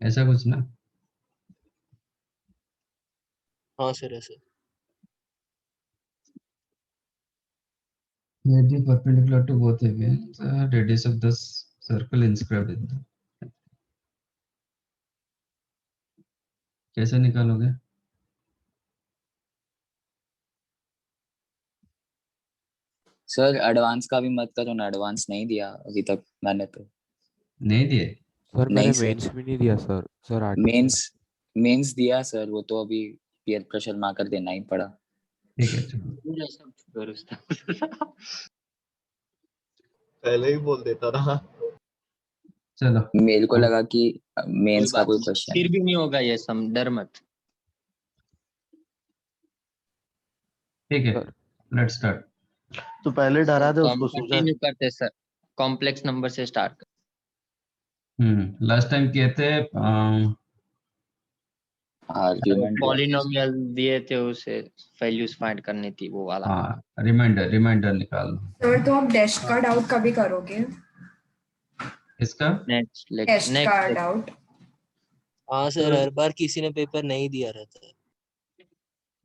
ऐसा कुछ ना। हाँ सर ऐसे। AD perpendicular to both again the radius of the circle inscribed in the, कैसे निकालोगे? सर एडवांस का भी मत करो ना, एडवांस नहीं दिया अभी तक मैंने तो। नहीं दिए? सर नहीं मैंने सर। मेंस भी नहीं दिया सर। सर मेंस दिया सर, वो तो अभी पीयर प्रेशर में आकर देना ही पड़ा। ठीक है चलो। पूरा सब भरोसा पहले ही बोल देता ना। चलो मेरे को लगा कि कोई मेंस का बात कोई नहीं, क्वेश्चन फिर भी नहीं होगा ये सम, डर मत। ठीक है, लेट्स स्टार्ट। तो पहले डरा दे तो उसको हम सूझा। कंटिन्यू करते सर, कॉम्प्लेक्स नंबर से स्टार्ट। लास्ट टाइम किए थे आर्ग्यूमेंट। पॉलिनोमियल दिए थे, उसे वैल्यूज फाइंड करनी थी, वो वाला। हाँ, रिमाइंडर निकाल लो। सर तो आप डैश का डाउट कभी करोगे? इसका नेक्स्ट डैश का नेक्स्ट डाउट। हाँ सर, हर बार किसी ने पेपर नहीं दिया रहता है।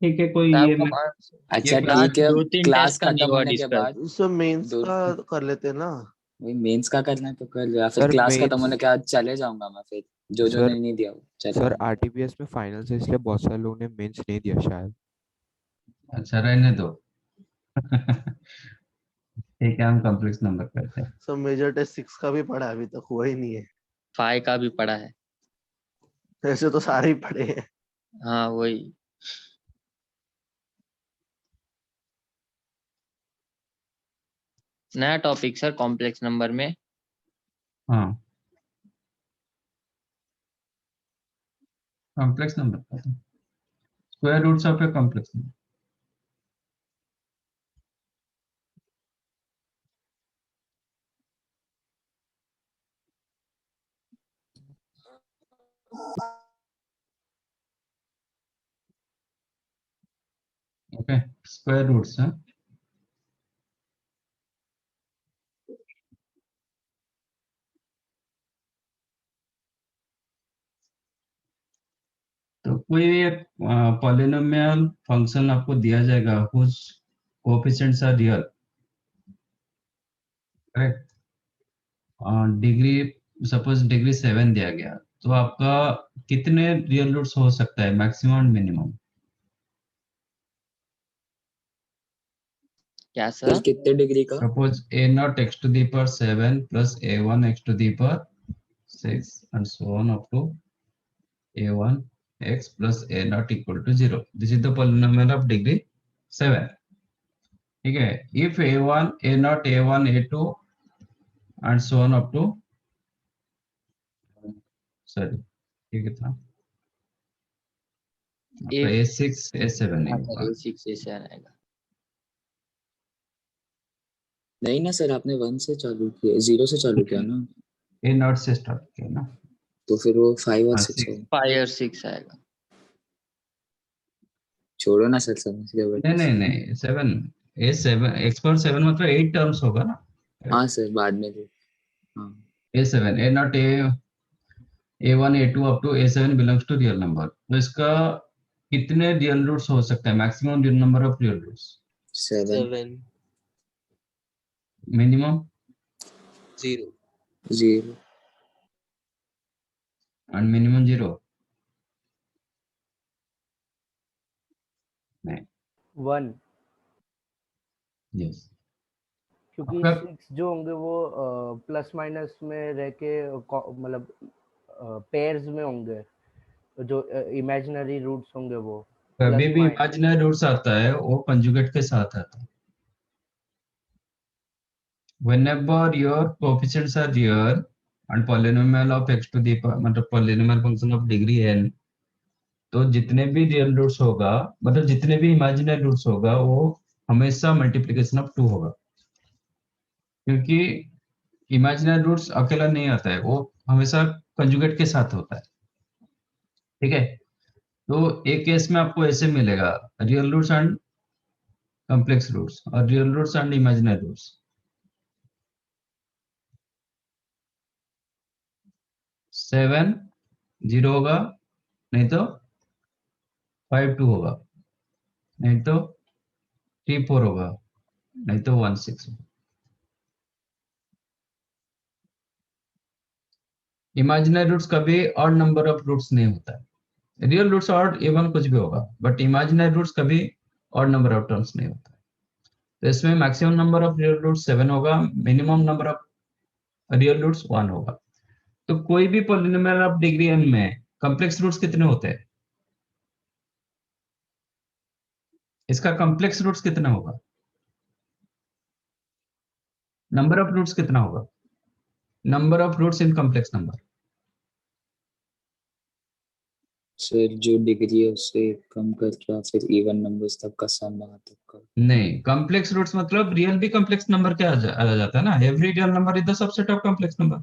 ठीक है, कोई ये मैं अच्छा क्लास ठीक है, दो तीन क्लास टेस्ट का नहीं खत्म हुआ होने के डिस्कस। बाद इसमें मेंस दो का कर लेते हैं ना। वही मेंस का करना है तो कर लो, या फिर सर क्लास खत्म मेंस होने के बाद चले जाऊंगा मैं, फिर जो सर ने नहीं दिया वो चले सर जाऊंगा। आरटीपीएस में फाइनल से इसलिए बहुत सारे लोगों ने मेंस नहीं दिया शायद। अच्छा रहने दो। ठीक है, हम कॉम्प्लेक्स नंबर करते हैं। सब मेजर टेस्ट 6 का भी पढ़ा है, अभी तक हुआ ही नहीं है। 5 का भी पढ़ा है। ऐसे तो सारे ही पढ़े हैं। हाँ वही। नया टॉपिक सर, कॉम्प्लेक्स नंबर में। हाँ, कॉम्प्लेक्स नंबर करते हैं, square roots of a complex number. Okay, square roots है। तो कोई एक पॉलिनोमियल फंक्शन आपको दिया जाएगा whose coefficients are real, correct? Degree, suppose degree 7 दिया गया, तो आपका कितने रियल रूट्स हो सकता है, मैक्सिमम मिनिमम? क्या फिर सर? कितने डिग्री का? Suppose a0 x to the power 7 plus a1 x to the power 6 and so on up to a1 x plus a0 equal to 0. This is the polynomial of degree 7. ठीक है, if a1 a0 a1 a2 and so on up to, sorry ठीक है था आपका If a6 a7 नहीं होगा। A6 ऐसे आएगा। नहीं ना सर, आपने 1 से चालू किया, 0 से चालू किया ना, a0 से स्टार्ट किया ना। तो फिर वो 5 और हाँ 6 है। 5 और 6 आएगा। छोड़ो ना सर, समझ गया बट। नहीं 7 a7 x पावर 7 मतलब 8 टर्म्स होगा ना। हाँ सर बाद में भी। हाँ a7 a0 a1 a2 up to a7 belongs to real number, तो इसका कितने रियल रूट्स हो सकता है, maximum real number of real roots? 7 7 minimum 0 0 and minimum 0? नहीं। 1, यस। क्योंकि आपका 6 जो होंगे वो प्लस माइनस में रह के मतलब पेयर्स में होंगे, जो इमेजिनरी रूट्स होंगे वो कभी प्लस भी माइनस। इमेजिनरी रूट्स आता है वो कंजुगेट के साथ आता है। whenever your coefficients are real and polynomial of x to the power मतलब polynomial function of degree n, तो जितने भी रियल रूट्स होगा, मतलब जितने भी इमेजिनरी रूट्स होगा, वो हमेशा मल्टीप्लिकेशन ऑफ 2 होगा, क्योंकि इमेजिनरी रूट्स अकेला नहीं आता है, वो हमेशा कंजुगेट के साथ होता है। ठीक है, तो एक केस में आपको ऐसे मिलेगा, real roots and complex roots और real roots and imaginary roots. 7 0 होगा, नहीं तो 5 2 होगा, नहीं तो 3 4 होगा, नहीं तो 1 6 होगा। इमेजिनरी रूट्स कभी ऑड नंबर ऑफ रूट्स नहीं होता है। रियल रूट्स ऑड इवन कुछ भी होगा, बट इमेजिनरी रूट्स कभी ऑड नंबर ऑफ टर्म्स नहीं होता है। तो इसमें maximum number of real roots 7 होगा, minimum number of real roots 1 होगा। तो कोई भी पॉलिनोमियल ऑफ डिग्री n में कॉम्प्लेक्स रूट्स कितने होते हैं? इसका कॉम्प्लेक्स रूट्स कितना होगा? नंबर ऑफ रूट्स कितना होगा? Number of roots in complex number. Sir जो डिग्री है उससे कम करके फिर इवन नंबर्स तक का सम वहां तक का। नहीं, कॉम्प्लेक्स रूट्स मतलब रियल भी कॉम्प्लेक्स नंबर क्या आ जाता है ना, every real number is the subset of complex number.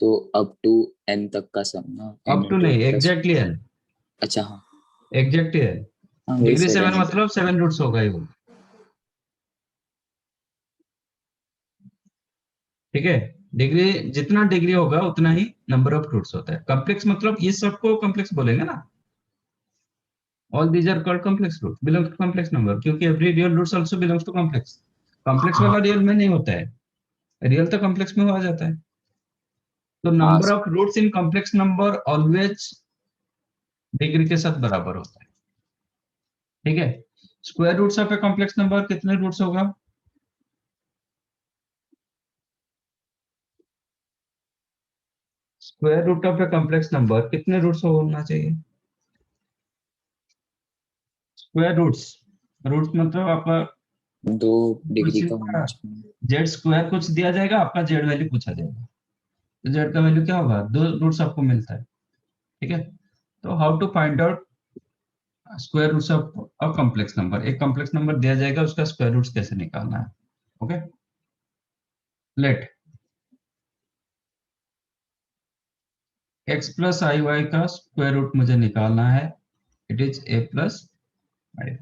तो अप टू n तक का सम ना, अप n टू into नहीं, n plus- एग्जैक्टली है, अच्छा हाँ एग्जैक्टली है। हाँ वही डिग्री सर 7 n मतलब 7 रूट्स होगा ही वो, ठीक है। डिग्री जितना डिग्री होगा उतना ही नंबर ऑफ रूट्स होता है। कॉम्प्लेक्स मतलब ये सबको कॉम्प्लेक्स बोलेंगे ना, all these are called complex root, belong to complex number, क्योंकि every real roots also belongs to complex. Complex वाला रियल में नहीं होता है, रियल तो कॉम्प्लेक्स में हो जाता है। तो हाँ number of roots in complex number always degree के साथ बराबर होता है, ठीक है। Square roots of a complex number कितने रूट्स होगा? Square root of a complex number कितने रूट्स होना चाहिए? स्क्वायर रूट्स, रूट्स मतलब आपका दो डिग्री कुछ का होना चाहिए। जेड स्क्वायर कुछ दिया जाएगा, आपका जेड वैल्यू पूछा जाएगा, तो जेड का वैल्यू क्या होगा? 2 रूट्स आपको मिलता है, ठीक है। तो how to find out square roots of a complex number, एक कॉम्प्लेक्स नंबर दिया जाएगा उसका स्क्वायर रूट्स कैसे निकालना है, ओके। Let x plus I Y का स्क्वायर रूट मुझे निकालना है, it is a plus I,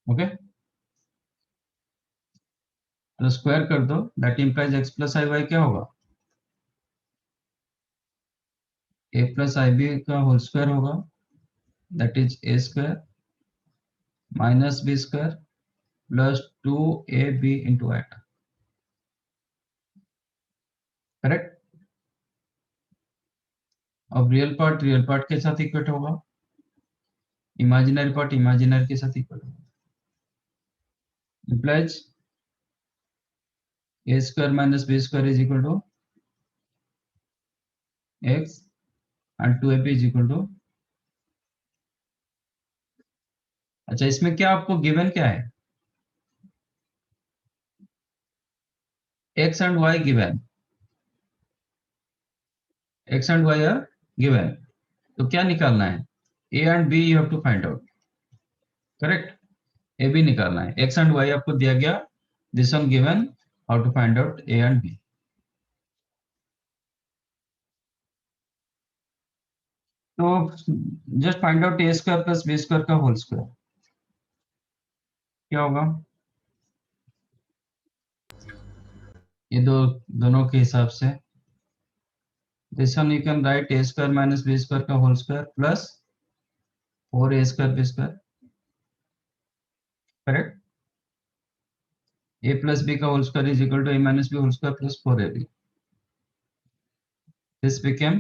ओके। तो स्क्वायर कर दो, that implies x plus I Y क्या होगा? a प्लस आई बी का होल स्क्वायर होगा, that is a square minus B square plus 2ab into eight, correct. अब रियल पार्ट के साथ इक्वल होगा, इमेजिनरी पार्ट इमेजिनरी के साथ इक्वल होगा, implies a square minus b square is equal to x and 2ab is equal to, अच्छा इसमें क्या आपको गिवन क्या है? x and y given, x and y are given, तो क्या निकालना है? a and b you have to find out, correct. a b निकालना है, x and y आपको दिया गया, this one given, how to find out a and b। तो just find out a square plus b square का whole square क्या होगा? ये दोनों के हिसाब से this one you can write a square minus b square का whole square plus 4a square b square, correct. a plus b का whole square is equal to a minus b whole square plus 4ab, this became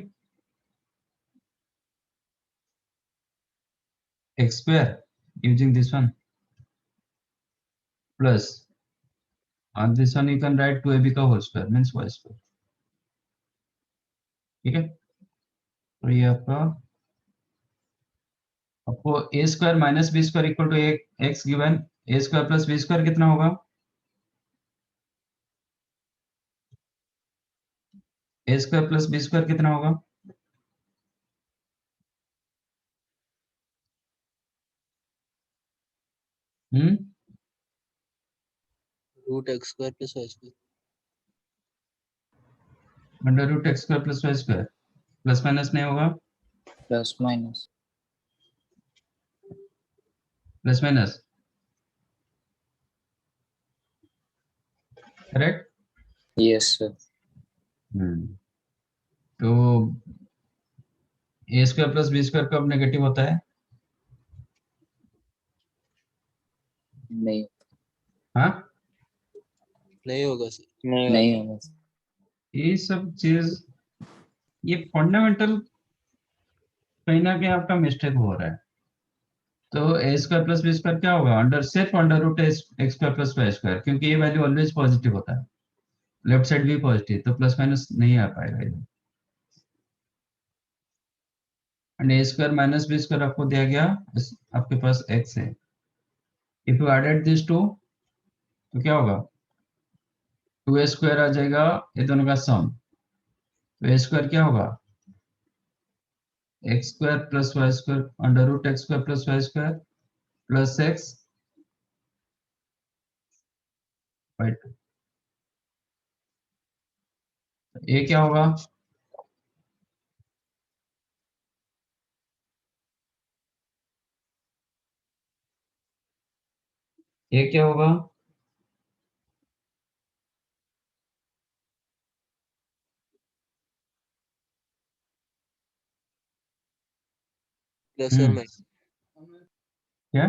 x square using this one plus on this one you can write 2ab का whole square means y square, ठीक है। तो ये आपको a square minus b square equal to x given a square plus b square कितना होगा? a square plus b square कितना होगा? Hmm, root x square plus Y square. Under root x square plus y square, plus minus नहीं होगा, plus minus plus minus, correct. Yes sir. तो ए square plus B square कब negative होता है? नहीं हाँ, नहीं होगा सर। नहीं होगा ये सब चीज, ये फंडामेंटल कहीं ना कहीं आपका मिस्टेक हो रहा है। तो ए स्क्वायर प्लस बी स्क्वायर क्या होगा? अंडर सिर्फ under root x square plus Y square, क्योंकि ये वैल्यू ऑलवेज पॉजिटिव होता है, लेफ्ट साइड भी पॉजिटिव, तो प्लस माइनस नहीं आ पाएगा इधर। And A square minus B square आपको दिया गया, आपके पास एक्स है। If you added this to तो क्या होगा? 2a स्क्वायर आ जाएगा, ये दोनों का सम। तो ए स्क्वायर क्या होगा? X square plus Y square under root x square plus Y square plus x by 2। ये क्या होगा? ये क्या होगा? प्लस और माइनस, क्या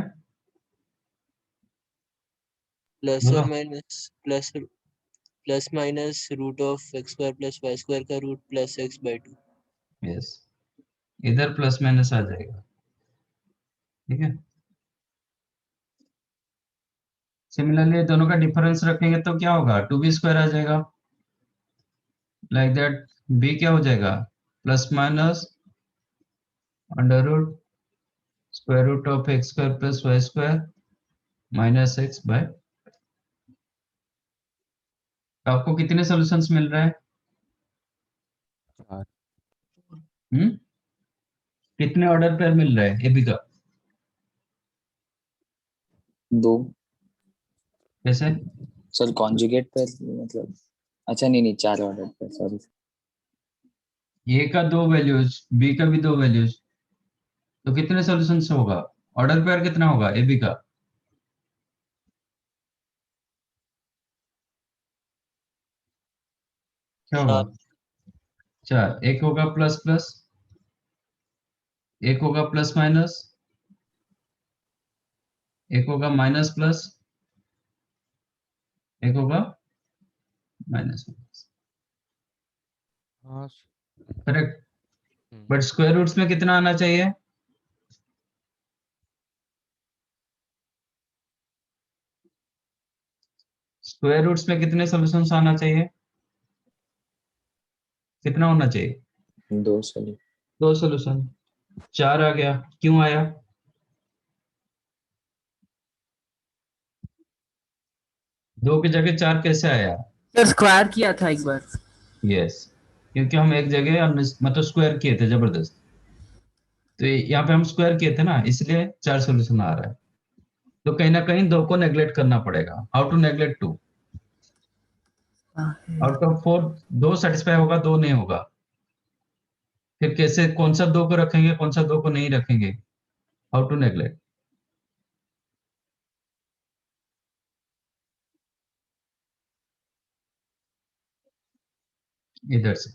प्लस बोलो? और minus, plus minus root of x square plus Y square का root plus x by 2। Yes, इधर प्लस माइनस आ जाएगा, ठीक है। सिमिलरली दोनों का डिफरेंस रखेंगे तो क्या होगा? 2b स्क्वायर आ जाएगा, लाइक दैट। b क्या हो जाएगा? Plus minus under root square root of x square plus Y square minus X by. आपको कितने सॉल्यूशंस मिल रहे हैं? 4। हम्म, कितने ऑर्डर पेयर मिल रहे हैं ए बी का? 2 कैसे? सर कॉन्जुगेट पर मतलब अच्छा नहीं 4 ऑर्डर पर सॉरी। ए का 2 वैल्यूज, बी का भी 2 वैल्यूज, तो कितने सॉल्यूशंस होगा? ऑर्डर पेयर कितना होगा ए बी का? क्या होगा? 4। एक होगा प्लस प्लस, एक होगा प्लस माइनस, एक होगा माइनस प्लस, एक होगा माइनस माइनस। हाँ। करेक्ट। बट स्क्वायर रूट्स में कितना आना चाहिए? स्क्वायर रूट्स में कितने सॉल्यूशंस आना चाहिए? कितना होना चाहिए? 2 सॉरी 2 सॉल्यूशन। 4 आ गया, क्यों आया? दो की जगह 4 कैसे आया? सर स्क्वायर किया था एक बार। यस, क्योंकि हम एक जगह मतलब स्क्वायर किए थे जबरदस्त, तो यहाँ पे हम स्क्वायर किए थे ना, इसलिए 4 सॉल्यूशन आ रहा है। तो कहीं ना कहीं 2 को नेग्लेक्ट करना पड़ेगा। How to neglect 2? Out of 4 2 satisfy होगा, 2 नहीं होगा। फिर कैसे, कौन सा 2 को रखेंगे, कौन सा 2 को नहीं रखेंगे? How to neglect? इधर से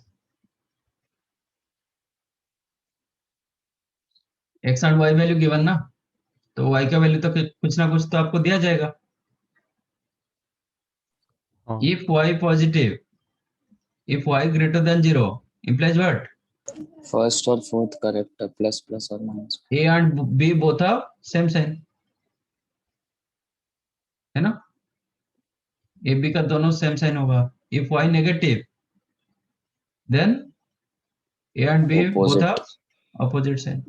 X and Y value given ना, तो वाई का वैल्यू तो कुछ ना कुछ तो आपको दिया जाएगा। हाँ। If Y positive, if Y greater than 0 implies what? First और फोर्थ करेक्ट प्लस प्लस और minus. A and B both have same sign, है ना? ए बी का दोनों सेम साइन होगा। If Y negative, then A and B both Opposite. Have opposite sign.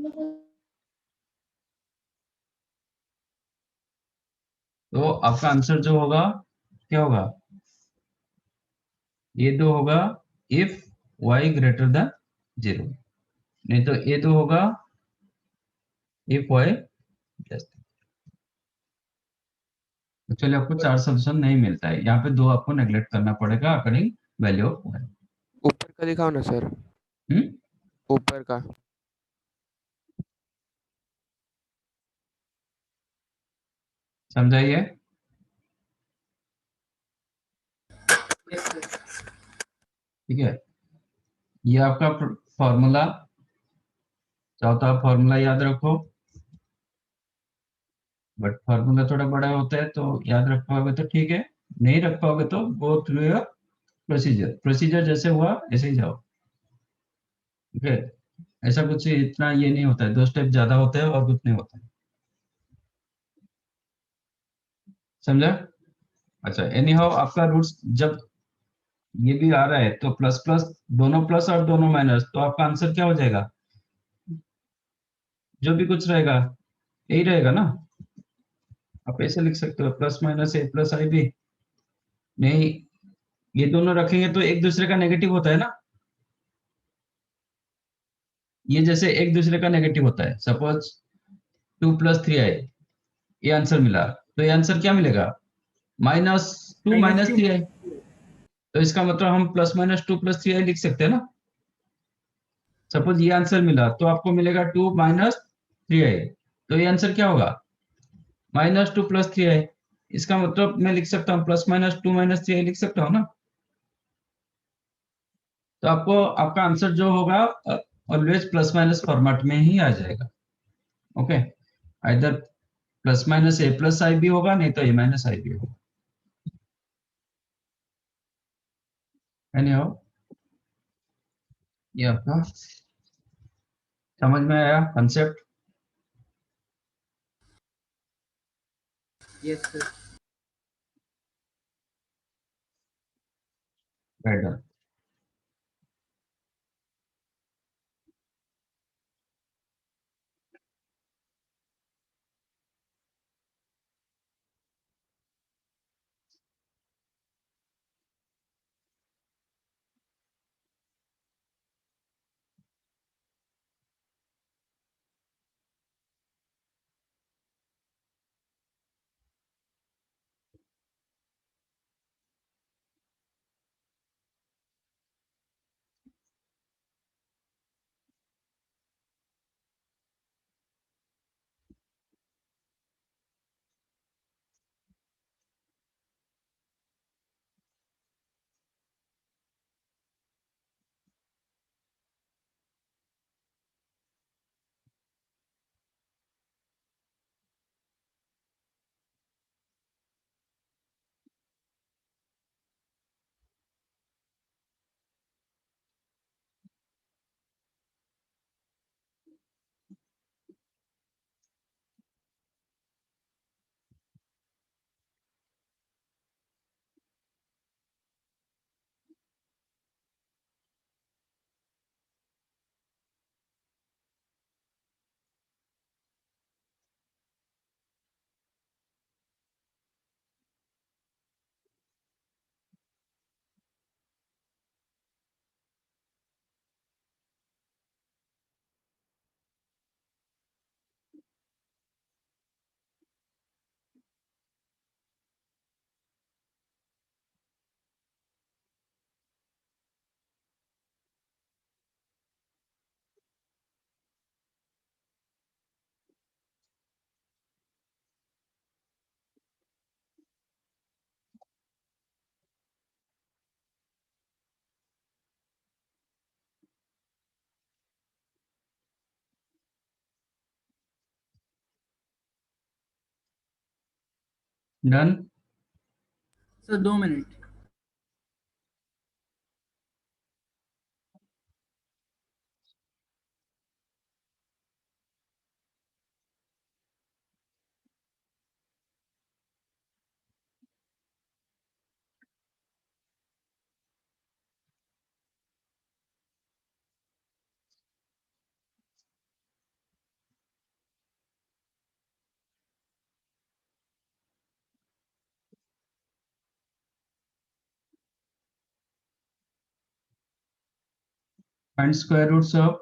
तो आपका answer जो होगा क्या होगा? ये 2 होगा इफ वाई ग्रेटर देन 0, नहीं तो ये 2 होगा इफ वाई लेस। एक्चुअली आपको 4 सॉल्यूशन नहीं मिलता है, यहाँ पे 2 आपको नेग्लेक्ट करना पड़ेगा अकॉर्डिंग वैल्यू ऑफ वाई। ऊपर का दिखाओ ना सर, ऊपर का। समझाइए। ठीक है, ये आपका फॉर्मूला, चाहो तो आप फॉर्मूला याद रखो, बट फॉर्मूला थोड़ा बड़ा होता है तो याद रख पाओगे तो ठीक है, नहीं रख पाओगे तो go through your procedure, procedure जैसे हुआ ऐसे ही जाओ। ठीक है, ऐसा कुछ इतना ये नहीं होता है, 2 स्टेप ज्यादा होते हैं और कुछ नहीं होता है, समझा? अच्छा, एनी हाउ आपका रूट्स जब ये भी आ रहा है तो प्लस प्लस, दोनों प्लस और दोनों माइनस, तो आपका आंसर क्या हो जाएगा? जो भी कुछ रहेगा यही रहेगा ना, आप ऐसे लिख सकते हो plus minus A plus I B. नहीं, ये दोनों रखेंगे तो एक दूसरे का नेगेटिव होता है ना, ये जैसे एक दूसरे का नेगेटिव होता है। सपोज 2 + 3i, ये आंसर मिला, तो ये आंसर क्या मिलेगा? -2 -3i। तो इसका मतलब हम +-2 + 3i लिख सकते हैं ना। सपोज ये आंसर मिला तो आपको मिलेगा 2 -3i, तो ये आंसर क्या होगा? -2 + 3i। इसका मतलब मैं लिख सकता हूँ +-2 -3i लिख सकता हूँ ना। तो आपको आपका आंसर जो होगा ऑलवेज प्लस माइनस फॉर्मेट में ही आ जाएगा। ओके, इधर +-a + i भी होगा, नहीं तो a - i भी होगा। एनीहाउ, ये आपका समझ में आया concept? Yes sir. Right. Done. Sir 2 minute. Find square roots of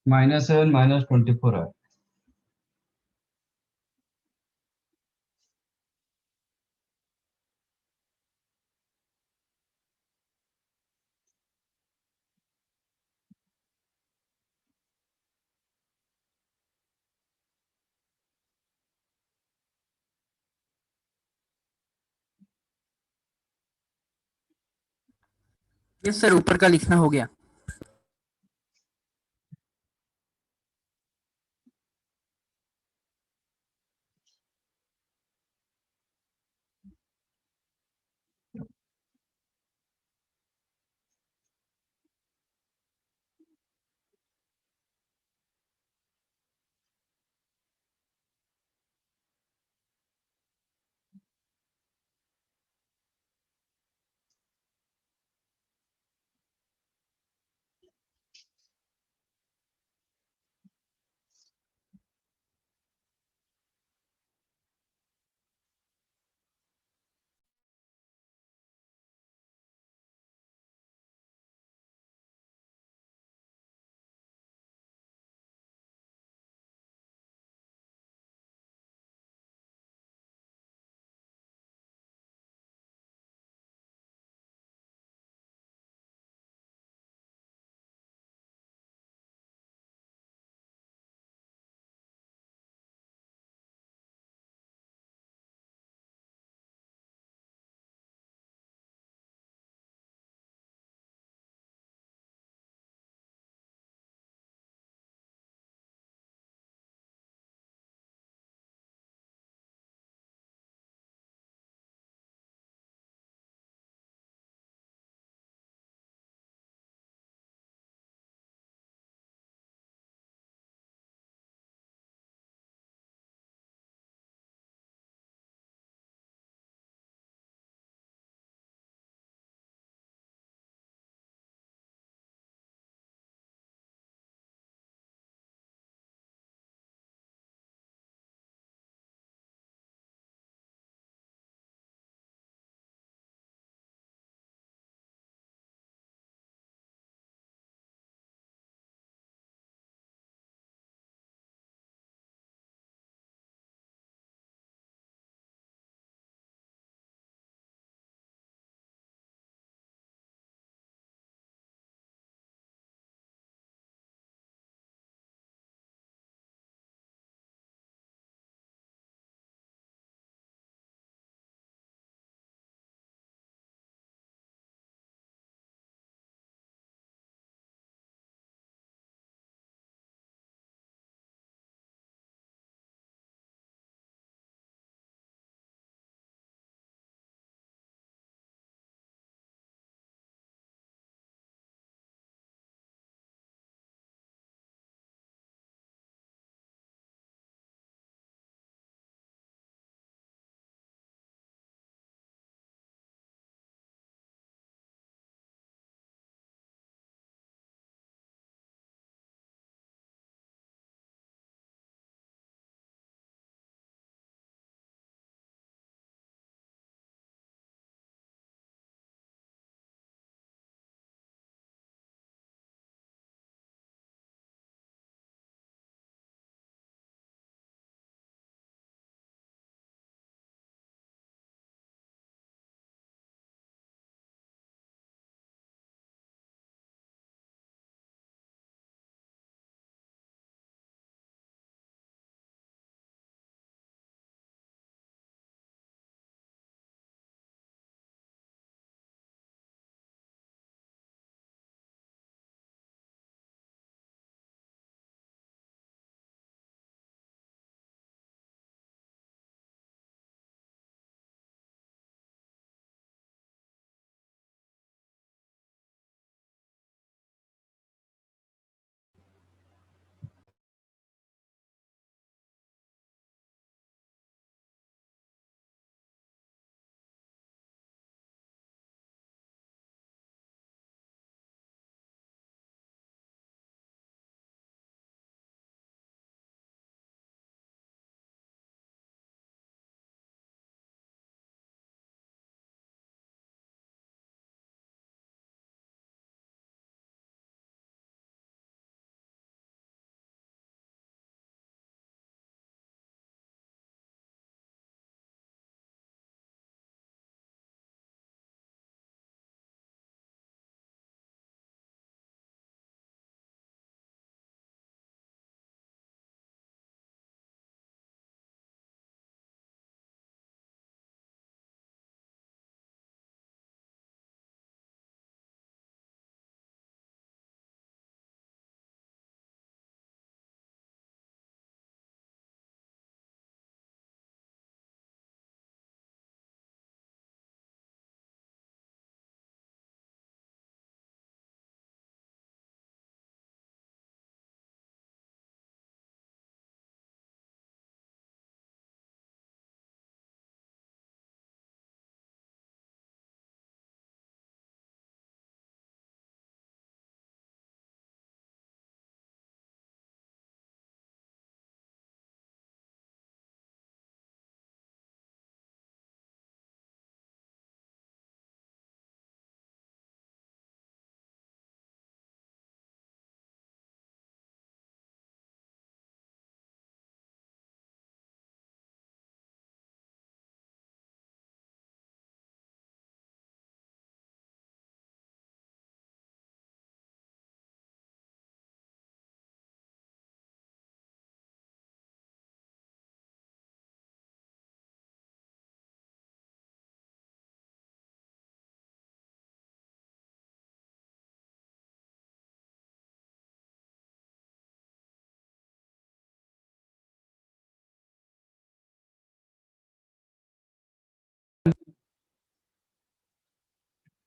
-7 -24 है। यस सर, ऊपर का लिखना हो गया।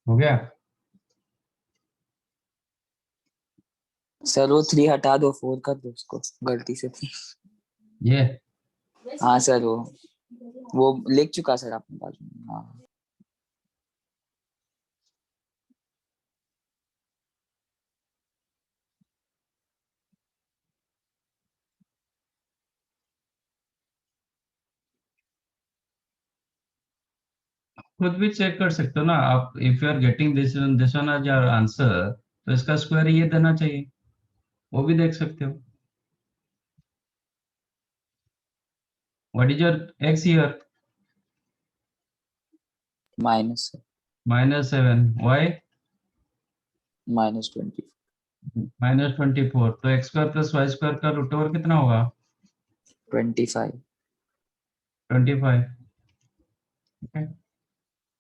हो गया? सर वो 3 हटा दो, 4 कर दो उसको, गलती से थी। ये हाँ सर, वो लिख चुका सर आपने बाजू में। हाँ खुद भी चेक कर सकते हो ना आप, if you are getting this one as your answer, तो इसका स्क्वायर ये देना चाहिए, वो भी देख सकते हो। What is your x here? Minus -7, y -20, -24, तो x square plus Y square का रूट ओवर कितना होगा? 25। 25। ओके,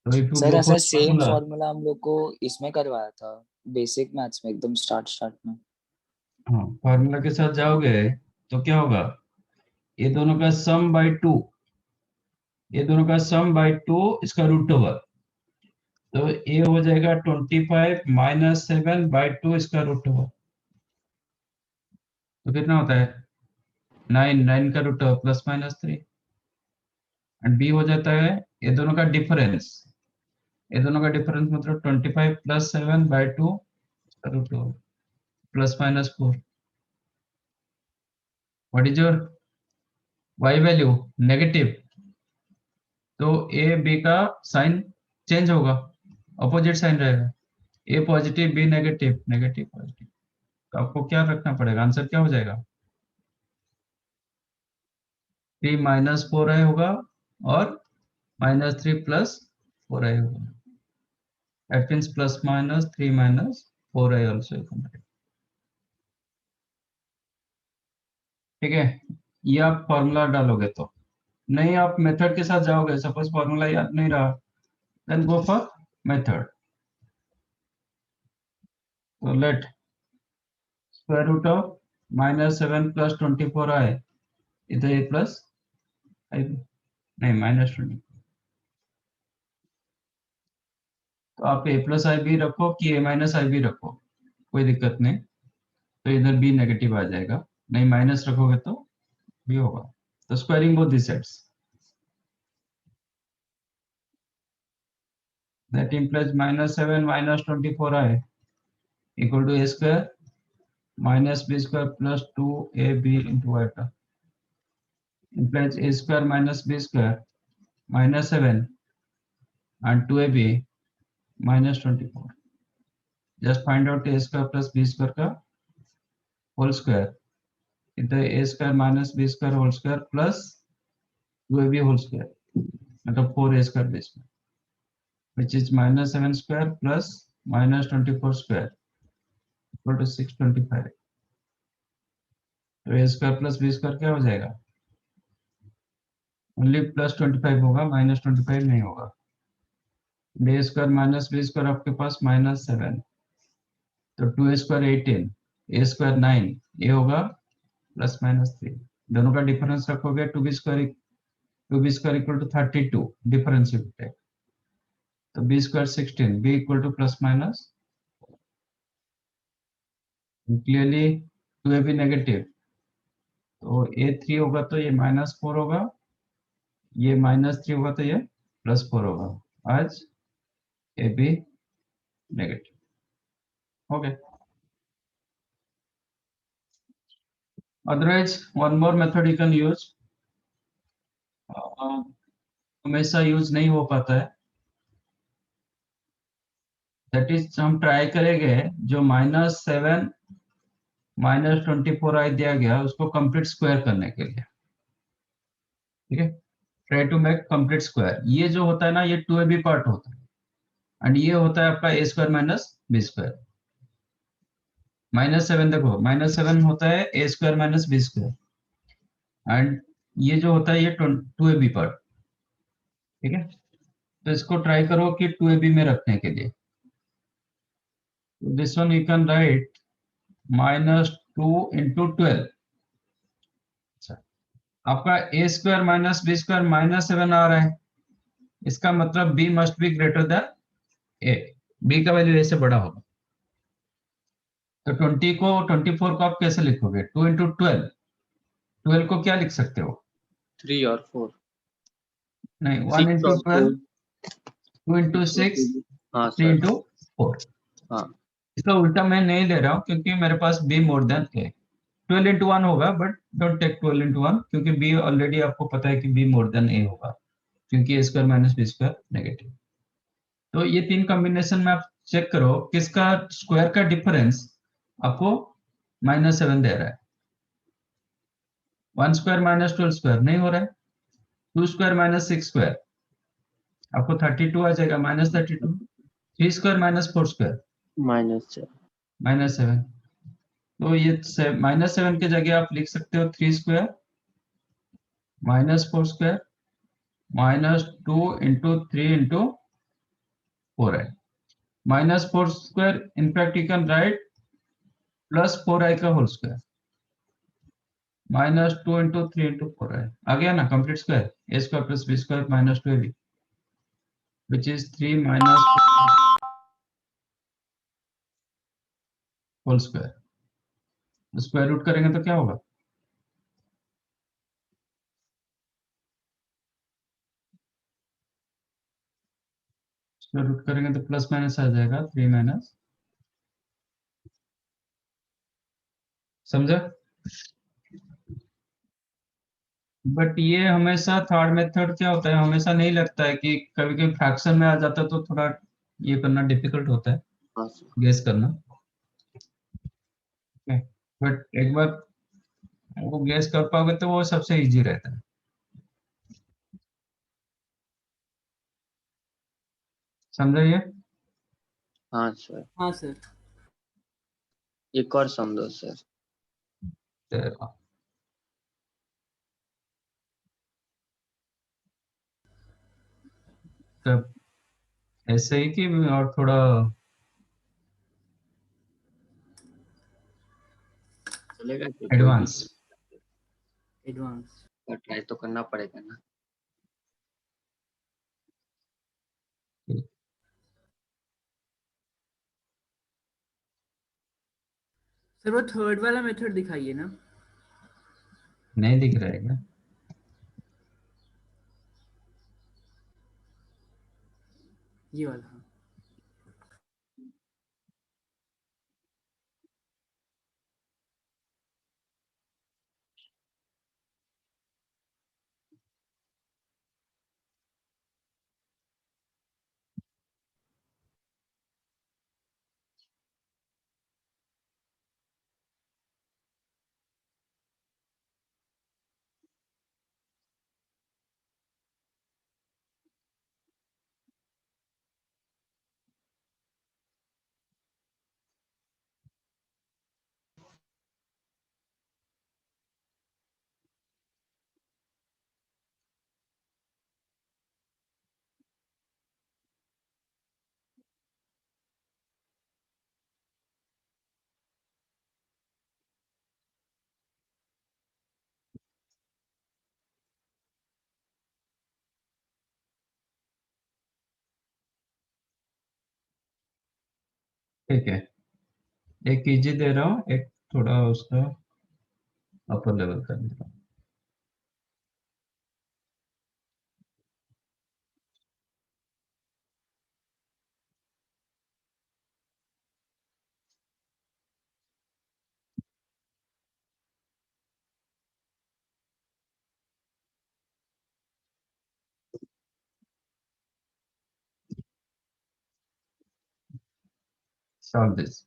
तो इफ यू सर गो ऐसा फॉर सेम फार्मूला, फॉर्मूला हम लोग को इसमें करवाया था, बेसिक मैथ्स में, एकदम स्टार्ट में। हाँ फार्मूला के साथ जाओगे तो क्या होगा? ये दोनों का सम बाय 2, ये दोनों का सम बाय 2, इसका रूट ओवर, तो ये हो जाएगा 25 -7/2 इसका रूट ओवर, तो कितना होता है? 9 का रूट ओवर +-3, एंड बी हो जाता है ये दोनों का डिफरेंस, ये दोनों का डिफरेंस मतलब 25 + 7/2 इसका root over +-4। What is your y value? Negative, तो ए बी का साइन चेंज होगा, अपोजिट साइन रहेगा, a positive b negative, negative positive, तो आपको क्या रखना पड़ेगा? आंसर क्या हो जाएगा? 3 - 4i होगा और -3 + 4i होगा, that means +-3 - 4i also। ठीक है, ये आप फॉर्मूला डालोगे तो, नहीं आप मेथड के साथ जाओगे, सपोज फॉर्मूला याद नहीं रहा, देन गो फॉर मेथड। तो let square root of -7 + 24i, इधर a प्लस आई, नहीं -20, तो आप a + ib रखो कि a - ib रखो, कोई दिक्कत नहीं, तो इधर b नेगेटिव आ जाएगा, नहीं माइनस रखोगे तो b होगा, तो squaring both the sides, that implies -7 - 24i equal to a square minus b square plus 2ab into iota, implies a square minus b square -7 and 2ab -24. Just find out a square plus b square का whole square, इधर a square minus b square whole square plus 2ab whole square, मतलब 4a square base में, which is -7 square plus -24 square equal to 625. तो a square plus b square क्या हो जाएगा? Only +25 होगा, -25 नहीं होगा। a square minus b square आपके पास -7, तो 2a स्क्वायर 18, a स्क्वायर 9, ये होगा +-3, दोनों का डिफरेंस रखोगे 2b square equal to 32, difference take, तो b square 16, b equal to +-, clearly 2ab negative, तो a 3 होगा तो ये -4 होगा, ये -3 होगा तो ये +4 होगा, आज ab negative. Okay, otherwise one more method you can use, हमेशा यूज नहीं हो पाता है, दैट इज हम ट्राई करेंगे जो -7 -24i दिया गया उसको कंप्लीट स्क्वायर करने के लिए, ठीक है, try to make complete square. ये जो होता है ना, ये 2ab पार्ट होता है, एंड ये होता है आपका a square minus b square. -7 देखो, -7 होता है a square minus b square, and ये जो होता है ये 2ab पार्ट, ठीक है, तो इसको ट्राई करो कि 2ab में रखने के लिए, this one you can write -2 × 12, आपका a square minus b square -7 आ रहा है, इसका मतलब b must be greater than a, b का वैल्यू ए से बड़ा होगा। तो 24 को आप कैसे लिखोगे? 2 इंटू 12 को क्या लिख सकते हो? 3 और 4। नहीं, 1 इंटू 12, 2 इंटू 6, हाँ 3 सर। इंटू 4। हाँ इसका उल्टा मैं नहीं ले रहा हूँ क्योंकि मेरे पास b more than a. 12 into 1 होगा, बट डोंट टेक 12 इंटू 1 क्योंकि बी ऑलरेडी आपको पता है कि बी मोर देन ए होगा, क्योंकि a square minus B square negative. तो ये तीन कॉम्बिनेशन में आप चेक करो किसका स्क्वायर का डिफरेंस आपको -7 दे रहा है। 1 स्क्वायर माइनस 12 स्क्वायर नहीं हो रहा है, 2 स्क्वायर माइनस 6 स्क्वायर आपको 32 आ जाएगा, -32। 3 स्क्वायर माइनस 4 स्क्वायर -7। -7। तो ये -7 की जगह आप लिख सकते हो 3 स्क्वायर -4 स्क्वायर -2 इंटू 3 इंटू 4 है। -4 square in fact you can right +4i का होल स्क्वायर, -2 इंटू 3 इंटू 4 है। आ गया ना complete square, a square plus B square -2ab which is 3 minus whole square. Square root करेंगे तो क्या होगा? स्क्वायर रूट करेंगे तो प्लस माइनस आ जाएगा, 3 माइनस। समझा? बट ये हमेशा थर्ड मेथड क्या होता है, हमेशा नहीं लगता है कि कभी कभी फ्रैक्शन में आ जाता है तो थोड़ा ये करना डिफिकल्ट होता है, हाँ सर। गेस करना। बट एक बार वो गेस कर पाओगे तो वो सबसे इजी रहता है। समझा ये? हाँ सर। हाँ सर। एक और सम दो सर। तो तब ऐसे ही कि और थोड़ा चलेगा कि एडवांस। एडवांस। ट्राई तो करना पड़ेगा ना। सर वो थर्ड वाला मेथड दिखाइए ना। नहीं दिख रहा है क्या? ये वाला हाँ। ठीक है, एक इजी दे रहा हूँ, एक थोड़ा उसका अपर लेवल कर दे रहा हूँ। Solve this.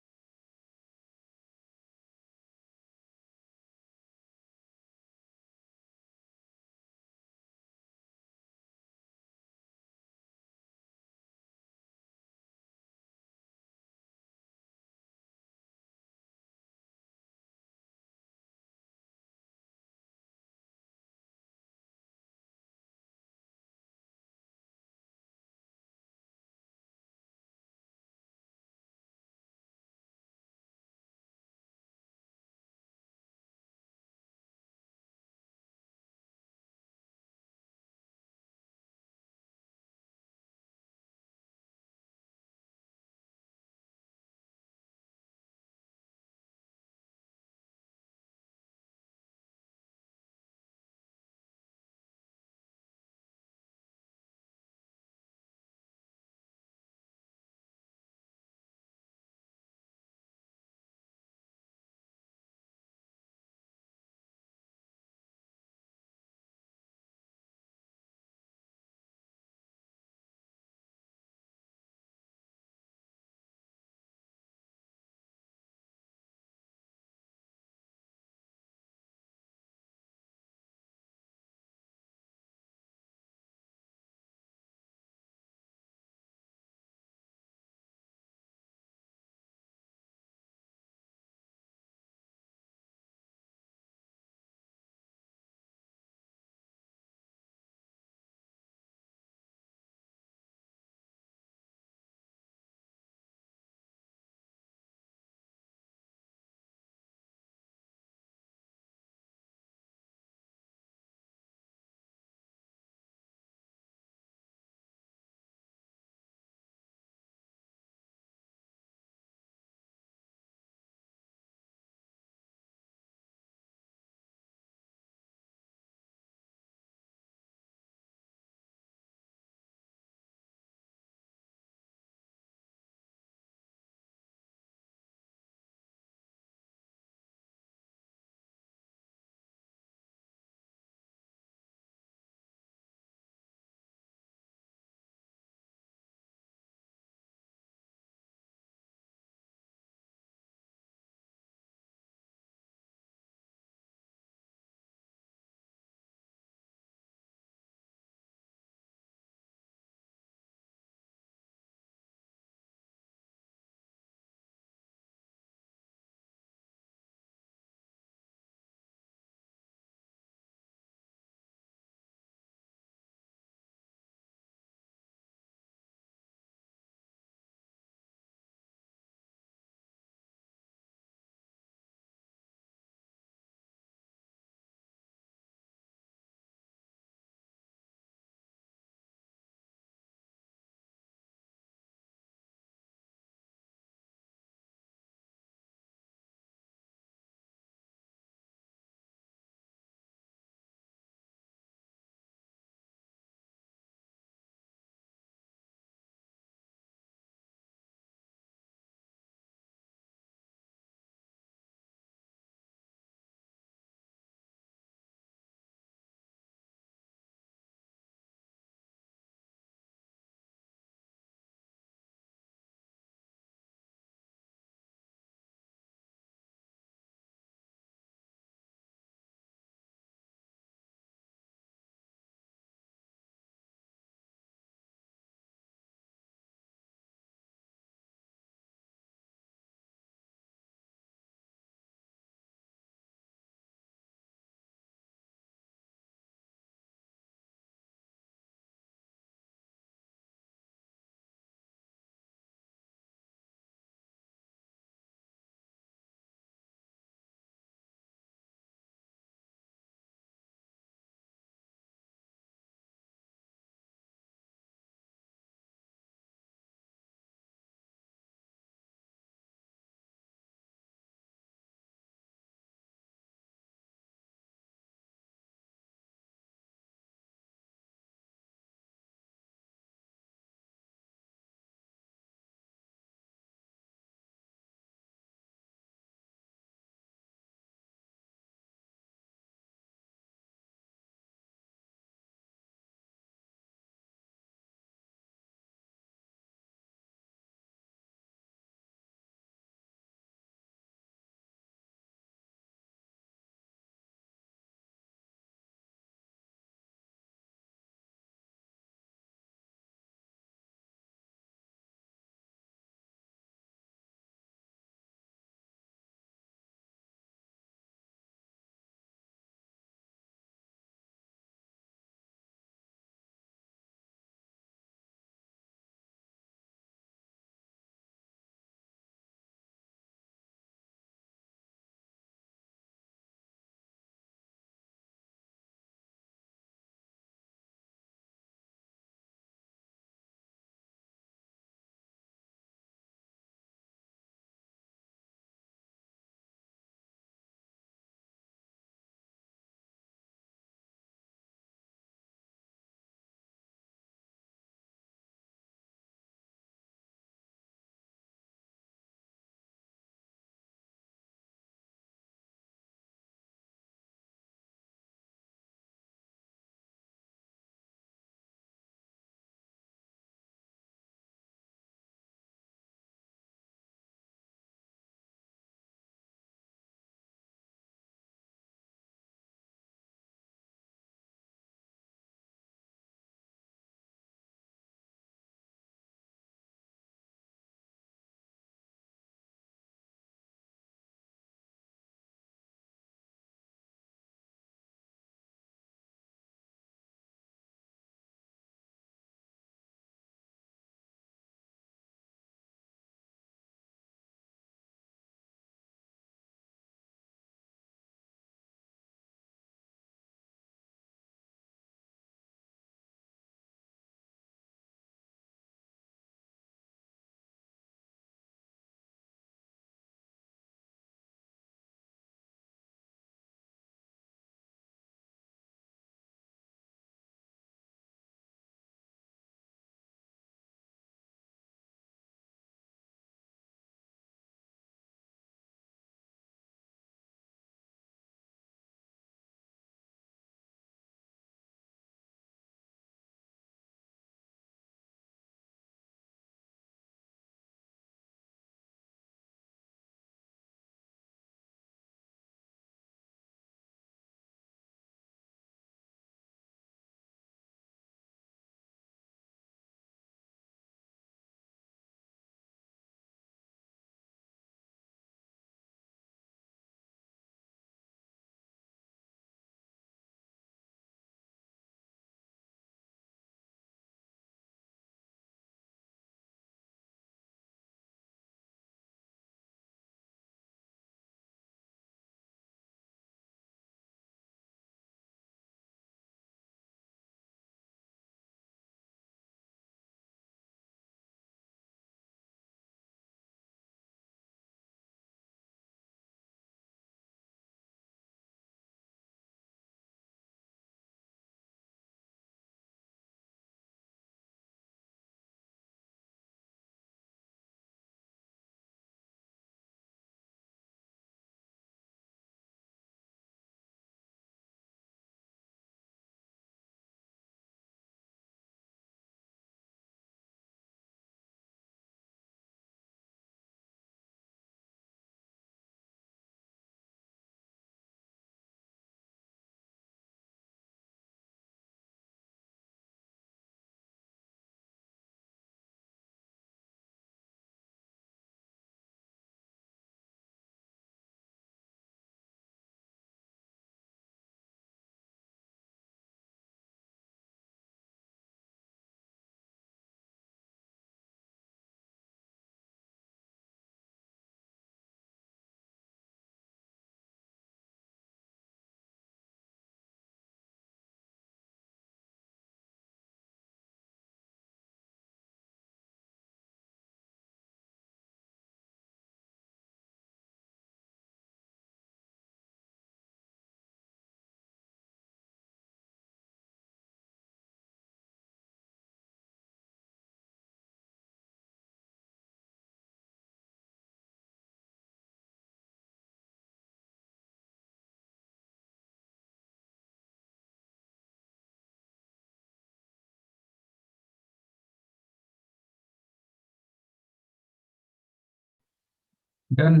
Done.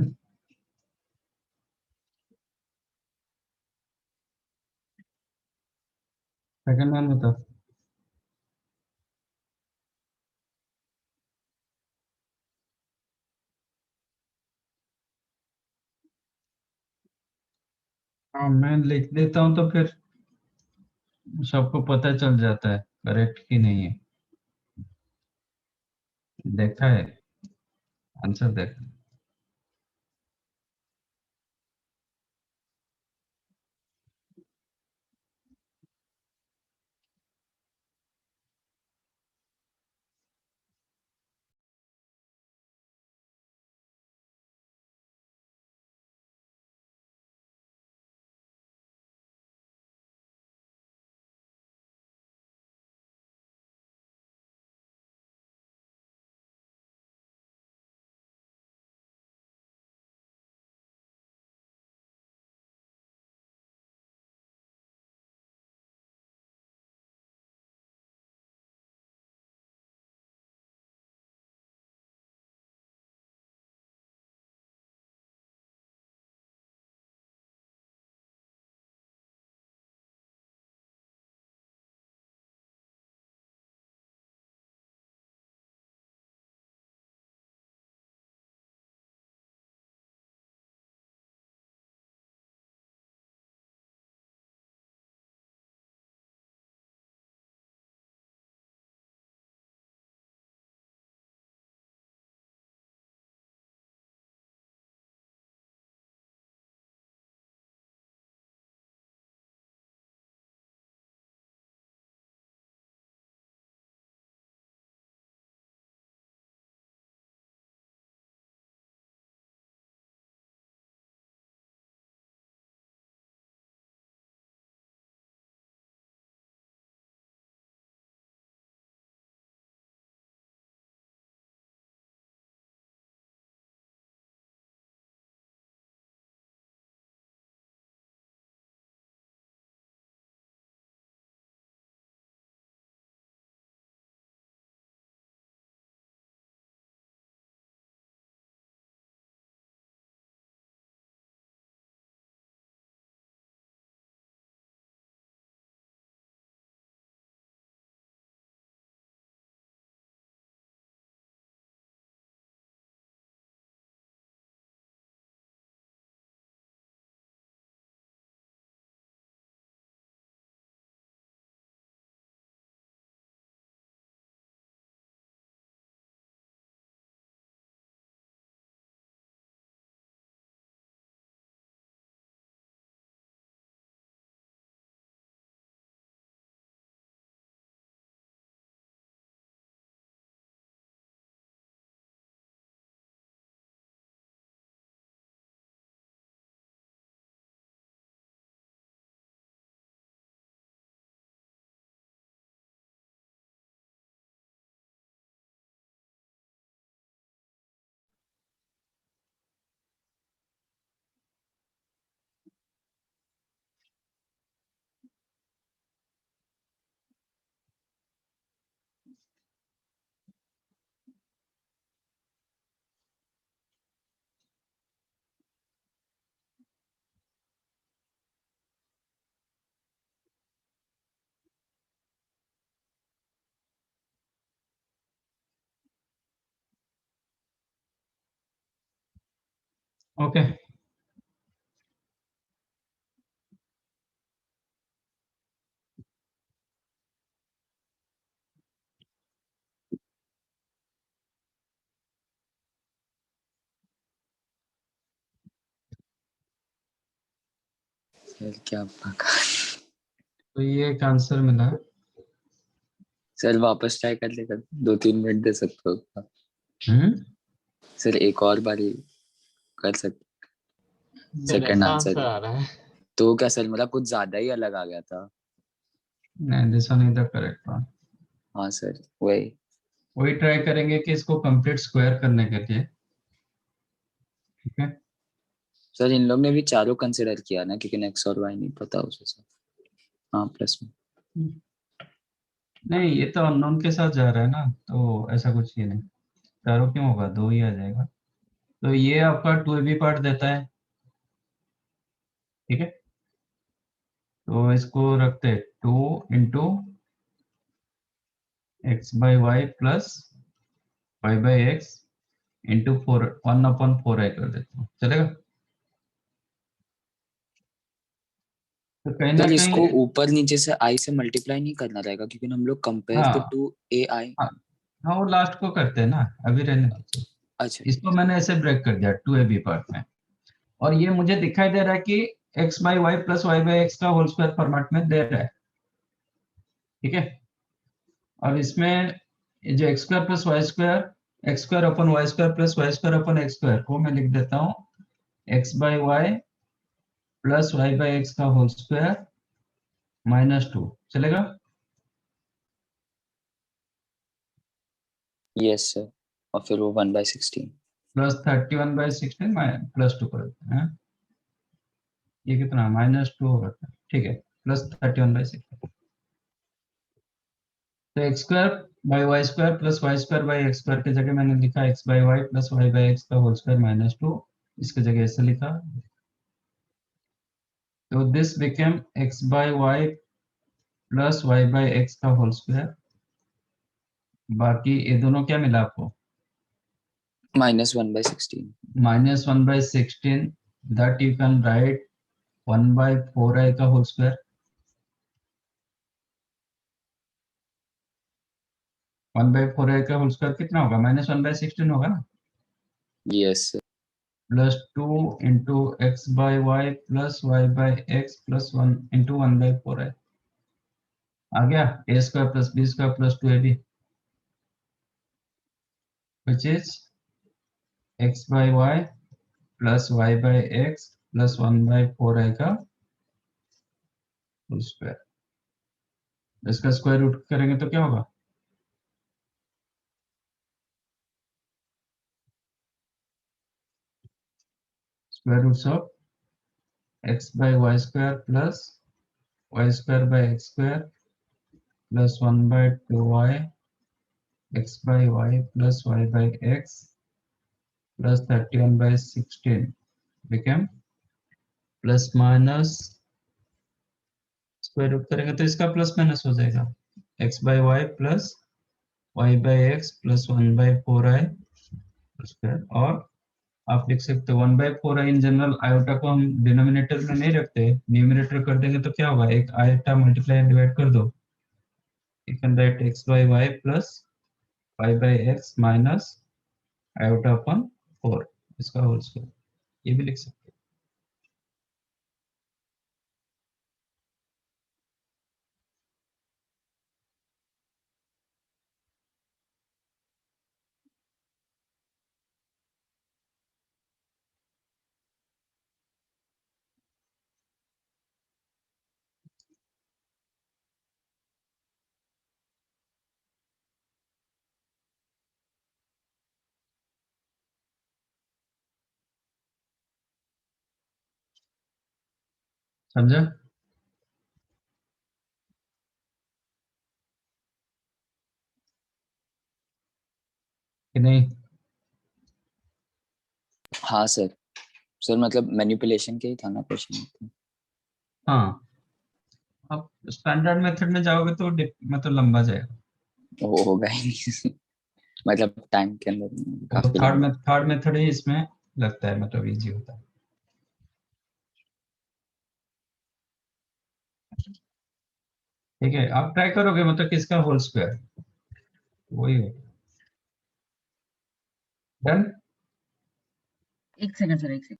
Second one बता। हाँ मैं लिख देता हूँ तो फिर सबको पता चल जाता है करेक्ट कि नहीं है। देखा है आंसर देखा। ओके सर क्या पका। तो ये एक आंसर मिला। सर वापस ट्राई कर लेगा, 2-3 मिनट दे सकते हो क्या? हम्म सर एक और बारी कर सकते सेकंड आंसर। आ रहा है। तो क्या सर मतलब कुछ ज्यादा ही अलग आ गया था? नहीं this one is the correct one. हाँ सर वही। वही ट्राई करेंगे कि इसको कंप्लीट स्क्वायर करने के लिए। ठीक है सर इन लोग ने भी चारों कंसिडर किया ना, क्योंकि एक्स और वाई नहीं पता उसे सर। हाँ प्लस में। नहीं ये तो अननोन के साथ जा रहा है ना तो ऐसा कुछ ये नहीं। चारों क्यों होगा दो ही आ जाएगा। तो ये आपका 2ab पार्ट देता है, ठीक है। तो इसको रखते हैं 2 into x by y plus y by x into 1/4 कर देता हूँ, चलेगा। तो कहीं ना सर इसको कहीं ऊपर नीचे से आई से मल्टीप्लाई नहीं करना रहेगा, क्योंकि हम लोग कंपेयर द हाँ टू ए आई। हाँ हाँ, वो लास्ट को करते हैं ना, अभी रहने दीजिए। अच्छा इसको मैंने ऐसे ब्रेक कर दिया 2ab पार्ट में, और ये मुझे दिखाई दे रहा है कि x by y plus y by x का होल स्क्वायर फॉर्मेट में दे रहा है, ठीक है। और इसमें ये जो x square plus Y square, x square अपन y square plus Y square अपन एक्स स्क्वायर को मैं लिख देता हूँ x by y plus y by x का होल स्क्वायर -2, चलेगा। यस सर, और फिर वो 1/16। प्लस 31/16 +2 कर देते हैं, ये कितना -2 होगा, ठीक है, प्लस 31/16। तो x square by y square plus Y square by x square की जगह मैंने लिखा x by y plus y by x का होल स्क्वायर -2, इसकी जगह ऐसे लिखा। तो this became x by y plus y by x का होल स्क्वायर। बाकी ये दोनों क्या मिला आपको, -1/16। -1/16, that you can right 1/4i का होल स्क्वायर। 1/4i का होल स्क्वायर कितना होगा, -1/16 होगा ना, yes sir. +2 into x by y plus y by x plus 1 into 1/4i। आ गया a square plus b square plus 2ab, which is x by y plus y by x plus 1/4i का whole square. इसका square root करेंगे तो क्या होगा, square roots of x by y square plus y square by x square plus 1/2y x by y plus y by x plus 31/16 become plus minus, square root करेंगे तो इसका plus minus हो जाएगा, x by y plus y by x plus 1/4i square. और आप लिख सकते हो 1/4i इन जनरल, आयोटा को हम डिनोमिनेटर में नहीं रखते, न्यूमरेटर कर देंगे तो क्या होगा, एक आयोटा मल्टीप्लाई डिवाइड कर दो, you can write x by y plus y by x minus iota upon 4 इसका होल स्क्वायर, ये भी लिख सकते हैं। समझा कि नहीं। हाँ सर। सर मतलब मैनिपुलेशन के ही था ना क्वेश्चन। हाँ, अब स्टैंडर्ड मेथड में जाओगे तो मतलब लंबा जाएगा, वो होगा ही नहीं। मतलब टाइम के अंदर तो काफी लंबा। थर्ड मेथड ही इसमें लगता है, मतलब इजी होता है। ठीक है, आप ट्राई करोगे मतलब किसका होल स्क्वायर, वही होगा। डन। एक सेकंड सर, एक second.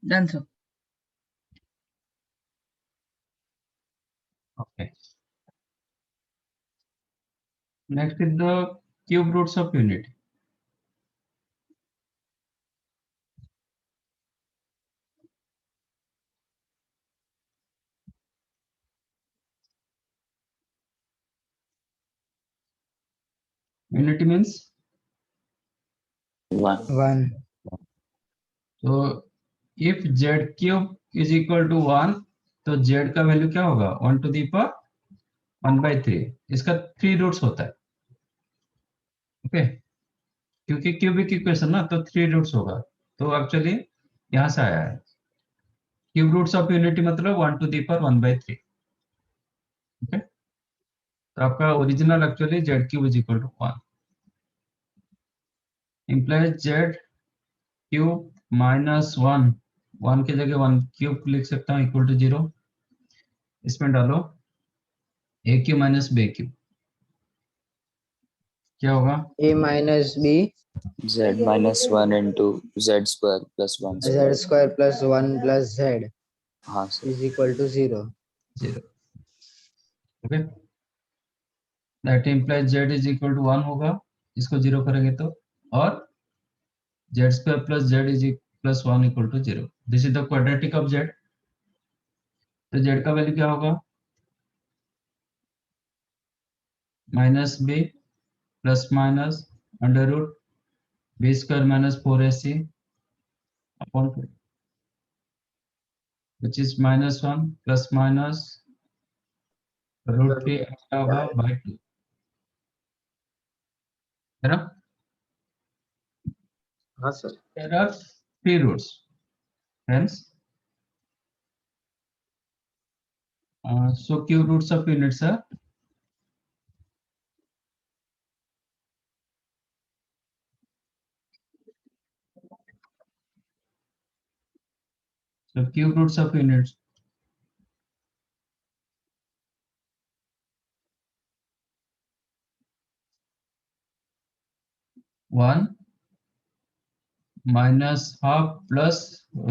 Done, sir. Okay. Next is the cube roots of unity. Unity means 1. 1. तो if z cube is equal to 1 तो z का वैल्यू क्या होगा 1 to the power 1/3 इसका 3 रूट्स होता है ओके क्योंकि क्यूबिक इक्वेशन ना तो 3 रूट्स होगा तो एक्चुअली यहाँ से आया है क्यूब रूट्स ऑफ यूनिटी मतलब 1 to the power 1/3 ओके तो आपका original actually z cube is equal to 1 implies z cube minus 1 की जगह 1 क्यूब लिख सकता हूँ इक्वल टू 0 इसमें डालो ए क्यू माइनस बी क्यू क्या होगा A minus B Z minus 1 into Z square plus 1 Z square. square plus 1 plus Z हाँ sir. is equal to 0. 0 okay that implies z is equal to 1 होगा इसको 0 करेंगे तो और z square plus z is plus 1 equal to 0 this is the quadratic of z तो z का वैल्यू क्या होगा minus b plus minus under root b square minus 4ac upon 2 which is minus 1 plus minus root 3 होगा by 2 है ना हाँ sir. there are 3 roots hence so cube roots of units are so cube roots of units one minus half plus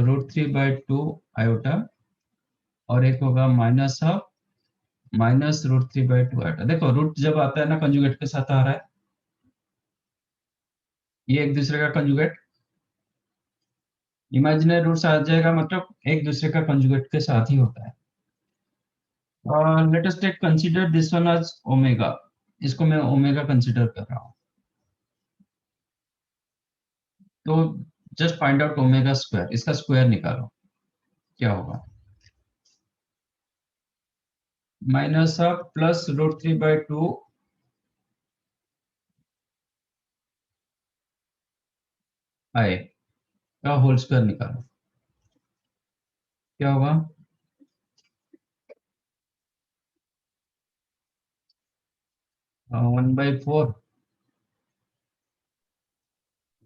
root 3 by 2 iota और एक होगा minus half minus root 3 by 2 iota देखो root जब आता है ना कंजुगेट के साथ आ रहा है ये एक दूसरे का कंजुगेट इमेजिनरी रूट्स आ जाएगा मतलब एक दूसरे का कंजुगेट के साथ ही होता है let us take consider this one as omega इसको मैं ओमेगा कंसीडर कर रहा हूं तो just find out omega square इसका स्क्वायर निकालो क्या होगा minus half plus root 3 by 2 i का होल स्क्वायर निकालो क्या होगा 1/4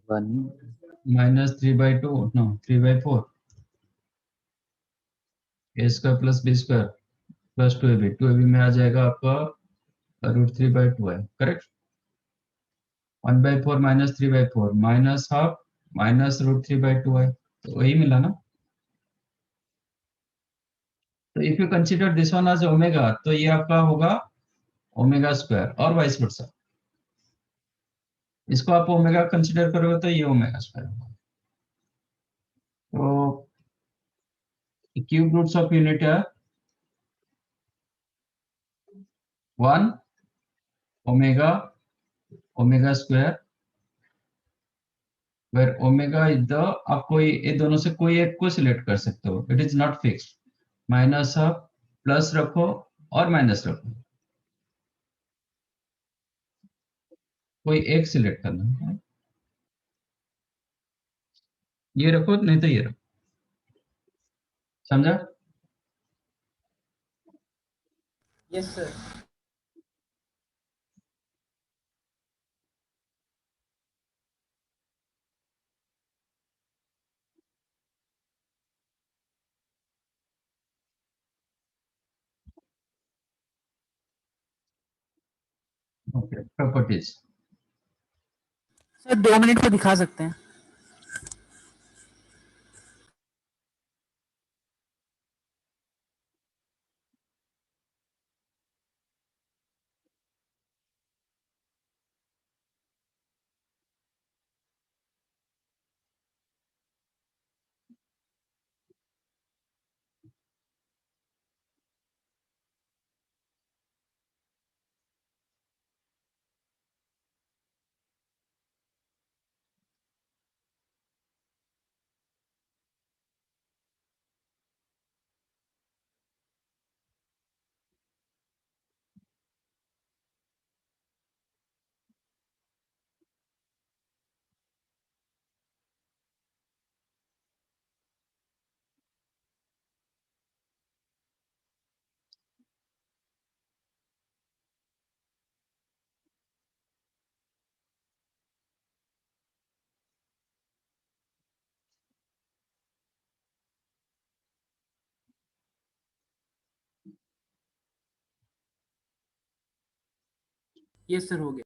1. minus 3 by 2 no 3/4 a square plus B square plus 2ab में आ जाएगा आपका रूट 3 by 2 है correct 1/4 minus 3/4 minus half minus root 3 by 2 है तो वही मिला ना तो if you consider this one as omega तो ये आपका होगा ओमेगा स्क्वायर और वाइस वर्सा इसको आप ओमेगा कंसीडर करोगे तो ये ओमेगा स्क्वायर होगा तो क्यूब रूट्स ऑफ यूनिट है 1 omega omega square where omega is the आप कोई ये दोनों से कोई एक को सिलेक्ट कर सकते हो it is not fixed minus half plus रखो और माइनस रखो कोई एक सिलेक्ट करना है ये रखो नहीं तो ये रखो समझा yes sir. Okay properties sir 2 minute में दिखा सकते हैं. यस सर हो गया।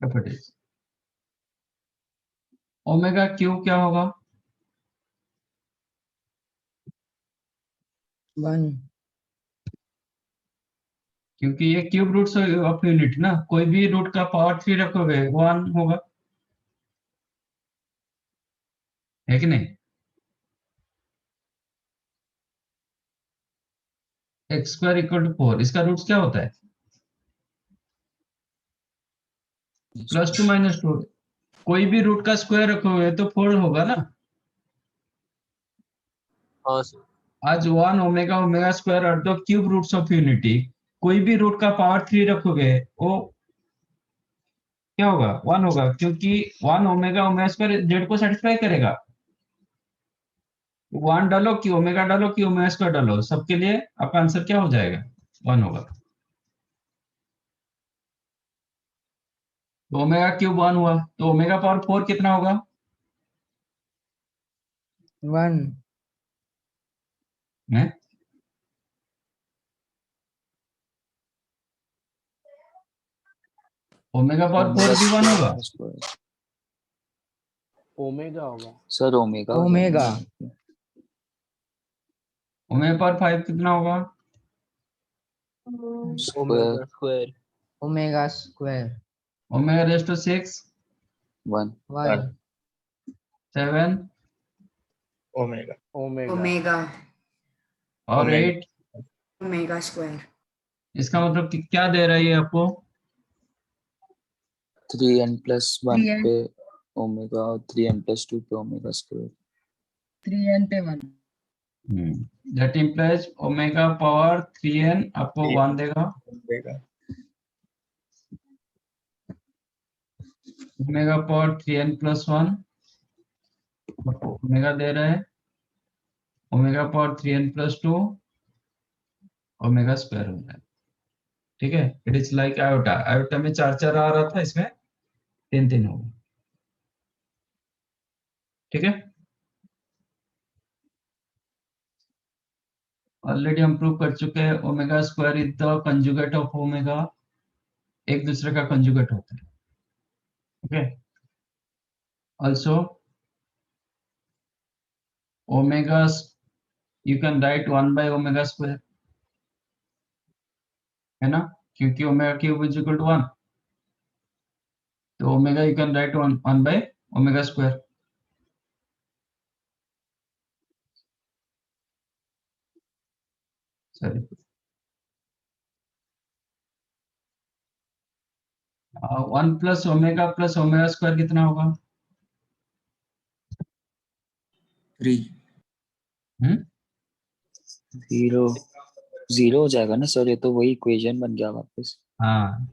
प्रॉपर्टीज ओमेगा क्यू क्या होगा? 1 क्योंकि ये क्यूब रूट्स ऑफ यूनिट ना, कोई भी रूट का पावर 3 रखोगे 1 होगा, है कि नहीं? एक्स स्क्वायर इक्वल टू 4, इसका रूट्स क्या होता है? +2 -2। कोई भी रूट का स्क्वायर रखोगे तो 4 होगा ना। हाँ सर। आज 1 omega omega square are the cube roots of unity, कोई भी रूट का पावर 3 रखोगे वो क्या होगा? 1 होगा, क्योंकि 1 ओमेगा ओमेगा स्क्वायर जेड को सेटिस्फाई करेगा। 1 डालो कि ओमेगा डालो कि ओमेगा स्क्वायर डालो, सबके लिए आपका आंसर क्या हो जाएगा? 1 होगा। तो ओमेगा क्यूब 1 हुआ, तो ओमेगा पावर 4 कितना होगा? 1 है? ओमेगा पावर 4 भी 1 होगा। ओमेगा होगा sir omega omega omega power 5 कितना होगा? Omega square. Omega square omega raise to 6 1 1 7 omega omega और 8। Omega square. इसका मतलब कि क्या दे रहा है ये आपको? 3n+1 3n पे ओमेगा और 3n+2 पे ओमेगा स्क्वायर। 3n पे 1 that implies omega power 3n आपको 1 देगा। ओमेगा पावर 3n+1 आपको ओमेगा दे रहा है। Omega power 3n+2 omega square हो रहा है। ठीक है, it is like iota. Iota में 4 आ रहा था, इसमें 3 होगा। ठीक है, ऑलरेडी हम प्रूव कर चुके हैं omega square is the conjugate of omega, एक दूसरे का कंजुगेट होता है। Okay, also omega you can write 1/ओमेगा स्क्वायर, है ना, क्योंकि omega cube is equal to 1, तो ओमेगा यू कैन राइट 1/ओमेगा square. Sorry, 1 plus omega square कितना होगा? 3 0 0 हो जाएगा ना सर, ये तो वही इक्वेशन बन गया वापस। हाँ,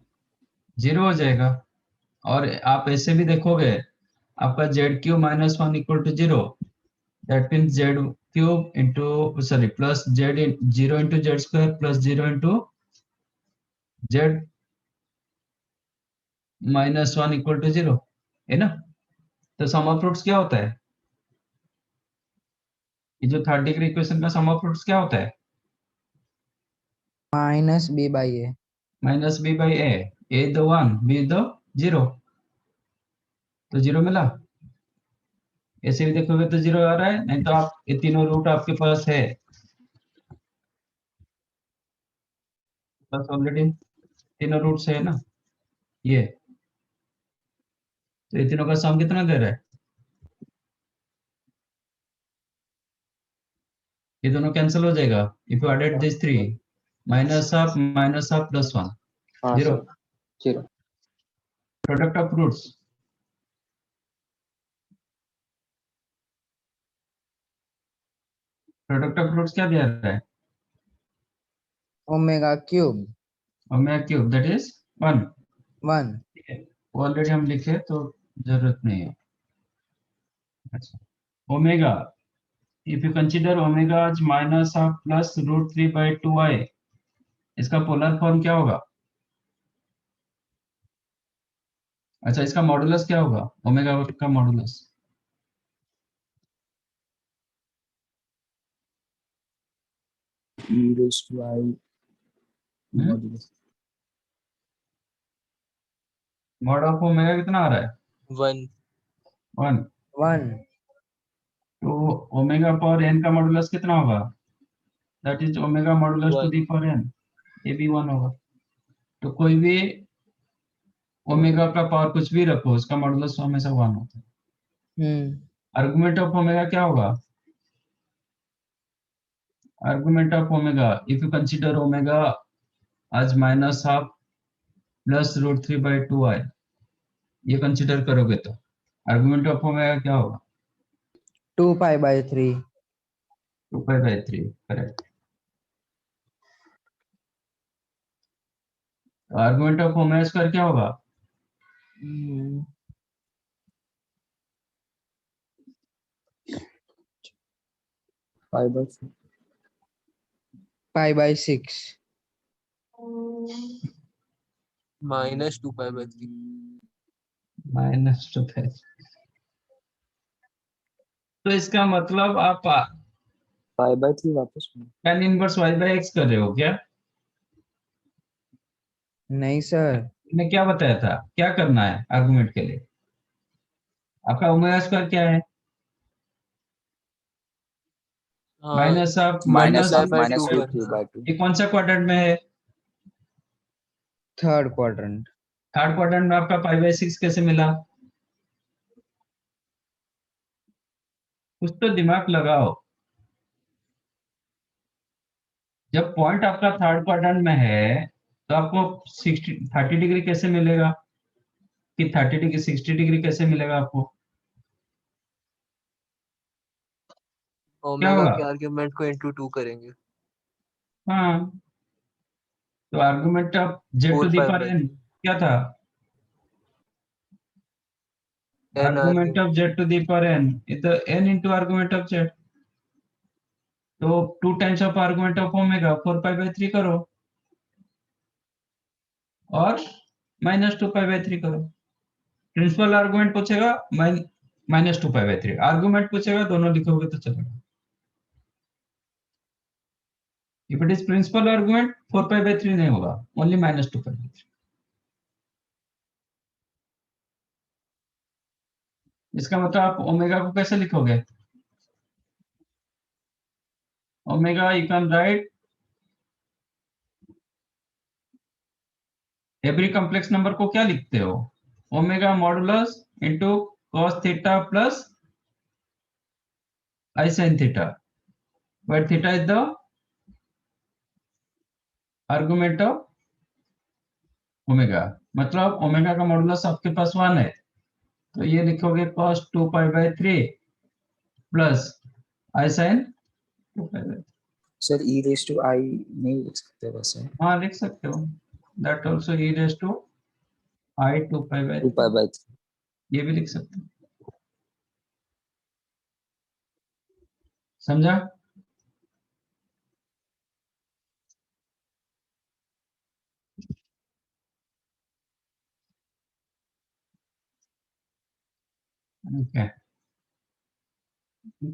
0 हो जाएगा। और आप ऐसे भी देखोगे, आपका ZQ -1 equal to 0, that means Z³ into sorry plus Z0 into z square plus 0 into Z -1 equal to 0, है ना। तो सम ऑफ रूट्स क्या होता है? ये जो थर्ड डिग्री इक्वेशन का सम ऑफ रूट्स क्या होता है? -b/a -b/a, a the 1 b the 0, तो 0 मिला। ऐसे भी देखोगे तो 0 आ रहा है, नहीं तो आप ये तीनों रूट आपके पास है, बस ऑलरेडी तीनों रूट्स है ना ये, तो ये तीनों का सम कितना दे रहा है? ये दोनों कैंसिल हो जाएगा if you added this 3, -half +1 हाँ 0, sir 0 product of roots. Product of roots क्या दिया रहा है? Omega cube omega cube that is 1। 1 ठीक है, वो ऑलरेडी हम लिखे तो जरूरत नहीं है। अच्छा, omega, if you consider omega -half plus √3/2i, इसका पोलर फॉर्म क्या होगा? अच्छा, इसका मॉडुलस क्या होगा? ओमेगा का modulus e raised to I modulus mod of omega कितना आ रहा है? 1 1। 1. तो ओमेगा पावर n का मॉडुलस कितना होगा? That is omega modulus two 1 the power n, ये भी 1 होगा। तो कोई भी ओमेगा का पावर कुछ भी रखो, उसका मॉडुलस हमेशा 1 होता है। आर्गुमेंट ऑफ ओमेगा क्या होगा? Argument of omega, if you consider omega as minus half plus root 3/2i, ये कंसीडर करोगे तो आर्गुमेंट ऑफ ओमेगा क्या होगा? 2 pi by 3. 2π/3, correct. Argument of omega square क्या होगा? pi by 4 Pi by 6. minus 2 pi by 3 minus 2 है। तो इसका मतलब आप pi by 3 वापस tan इनवर्स y/x कर रहे हो क्या? नहीं सर. मैंने क्या बताया था, क्या करना है आर्गुमेंट के लिए? आपका ओमेगा स्क्वायर क्या है? हाँ minus of minus minus half by minus 2 root 3 करना by 2 ये कौन सा क्वाड्रेंट में है? Third quadrant. थर्ड क्वाड्रेंट में आपका π/6 कैसे मिला? कुछ तो दिमाग लगाओ। जब पॉइंट आपका थर्ड क्वाड्रेंट में है तो आपको 30 डिग्री कैसे मिलेगा? कि 30 डिग्री 60 डिग्री कैसे मिलेगा आपको? क्या ओमेगा होगा? के आर्गुमेंट को इनटू 2 करेंगे हाँ, तो argument of z 4 to the pi power by n 3 क्या था? n argument of argument z to the power n is the n into argument of z। तो 2 times of argument of omega 4π/3 करो और minus 2π/3 करो। Principal argument पूछेगा minus 2π/3, argument पूछेगा दोनों लिखोगे तो चलेगा। If it is principal argument 4π/3 नहीं होगा, ओनली माइनस 2π/3। इसका मतलब आप ओमेगा को कैसे लिखोगे? Omega you can write every complex number को क्या लिखते हो? Omega modulus into cos theta plus I sin theta, where theta is the argument of omega. मतलब ओमेगा का मॉडुलस आपके पास 1 है, तो ये लिखोगे cos 2π/3 plus I sin 2π/3। Sir e raised to I नहीं लिख सकते वैसे हाँ लिख सकते हो, that also e raised to I 2 2π/3, pi by 3 ये भी लिख सकते हो। समझा? ओके,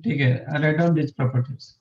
ठीक है, write down this properties.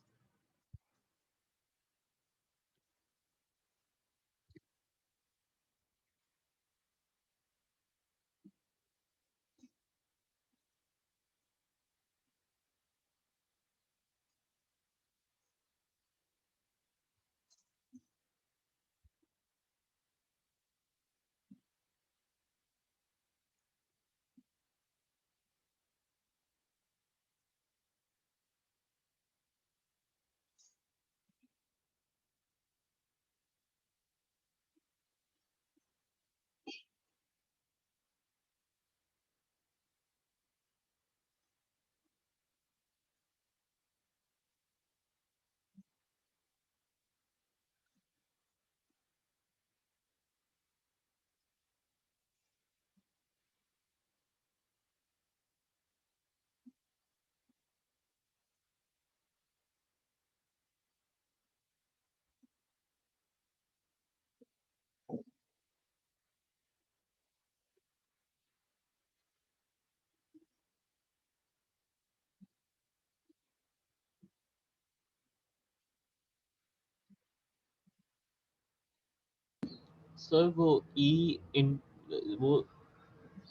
Sir वो वो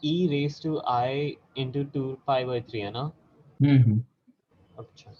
e raised to I into 2 pi by 3 है ना? हम्म। अच्छा।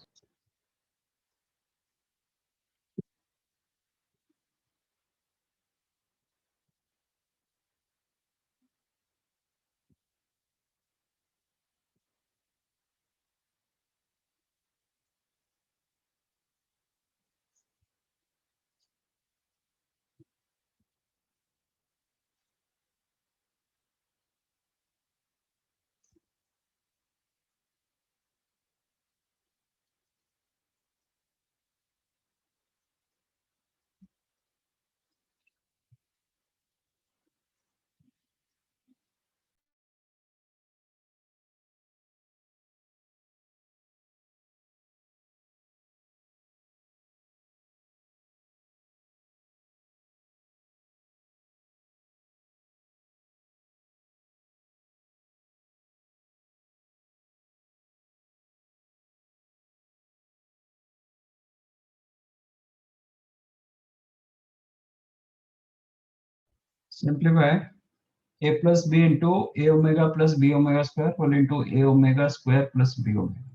Simplify a plus b into a omega plus b omega square whole into a omega square plus b omega.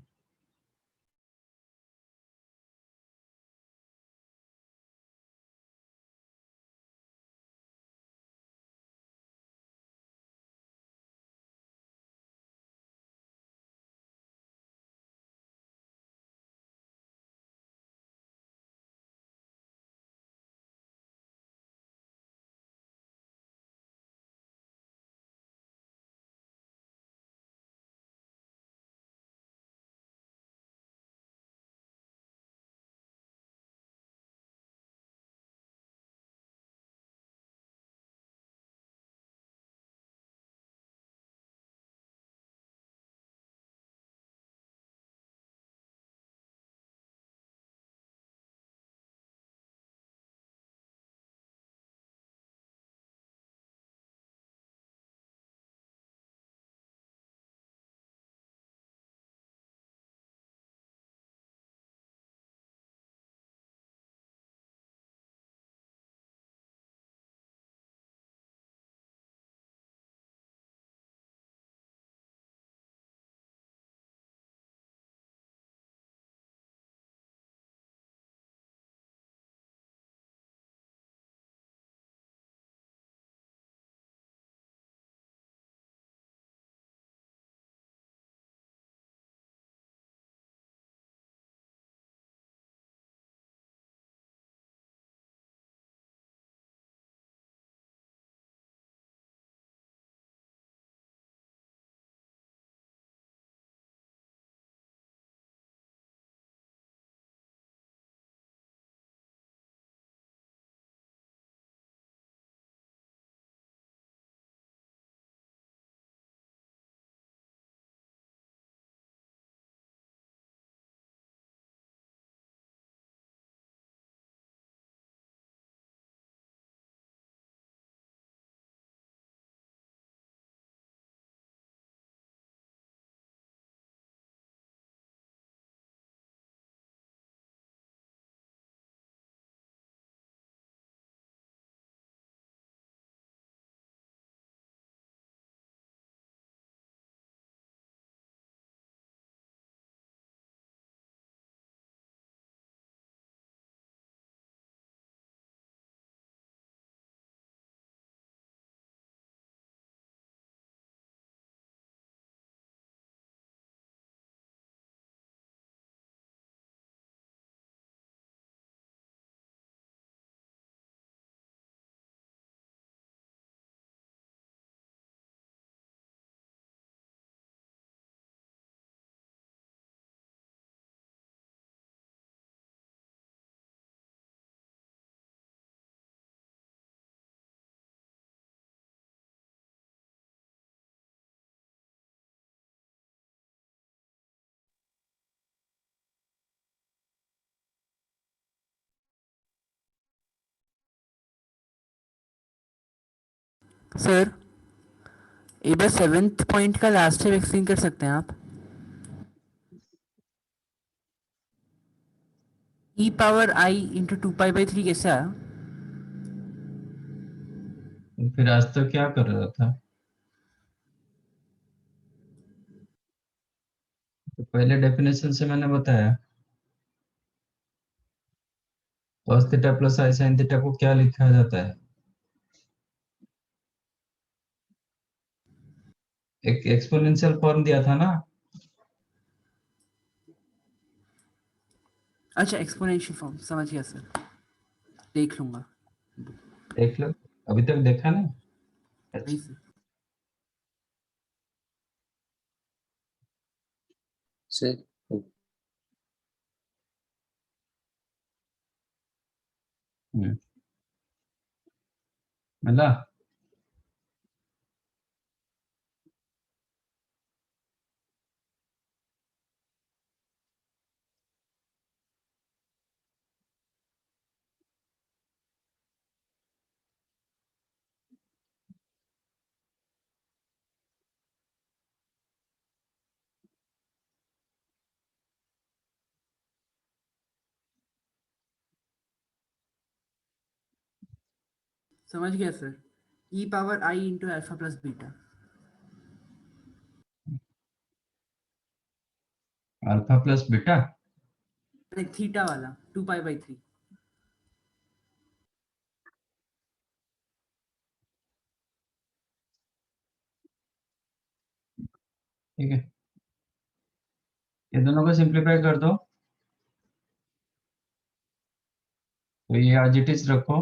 Sir एक बार 7th point का last step explain कर सकते हैं आप? e power i into 2 pi by 3 कैसे आया? तो फिर आज तक क्या कर रहा था? तो पहले डेफिनेशन से मैंने बताया cos थीटा प्लस आई साइन थीटा को क्या लिखा जाता है? एक एक्सपोनेंशियल फॉर्म दिया था ना? अच्छा एक्सपोनेंशियल फॉर्म समझ गया सर, देख लूंगा। देख लो, अभी तक देखा नहीं? नहीं अच्छा, सर। सर मिला? समझ गया sir, e power i into alpha plus beta. Alpha plus beta? Theta वाला 2 पाई बाई 3। ठीक है, ये दोनों को सिंप्लीफाई कर दो, तो ये आज इट इज रखो।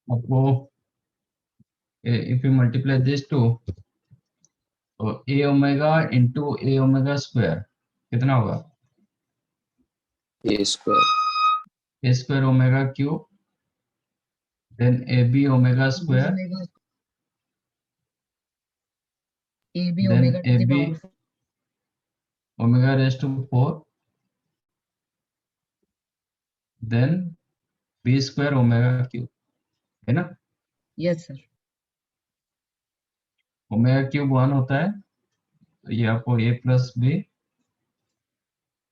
आपको if you multiply this to, तो a omega into a omega square कितना होगा? A square a square omega cube, then a b omega square, then a b omega raise to 4, then b square omega cube, है ना? Yes sir. Omega cube 1 होता है, तो ये आपको ए plus B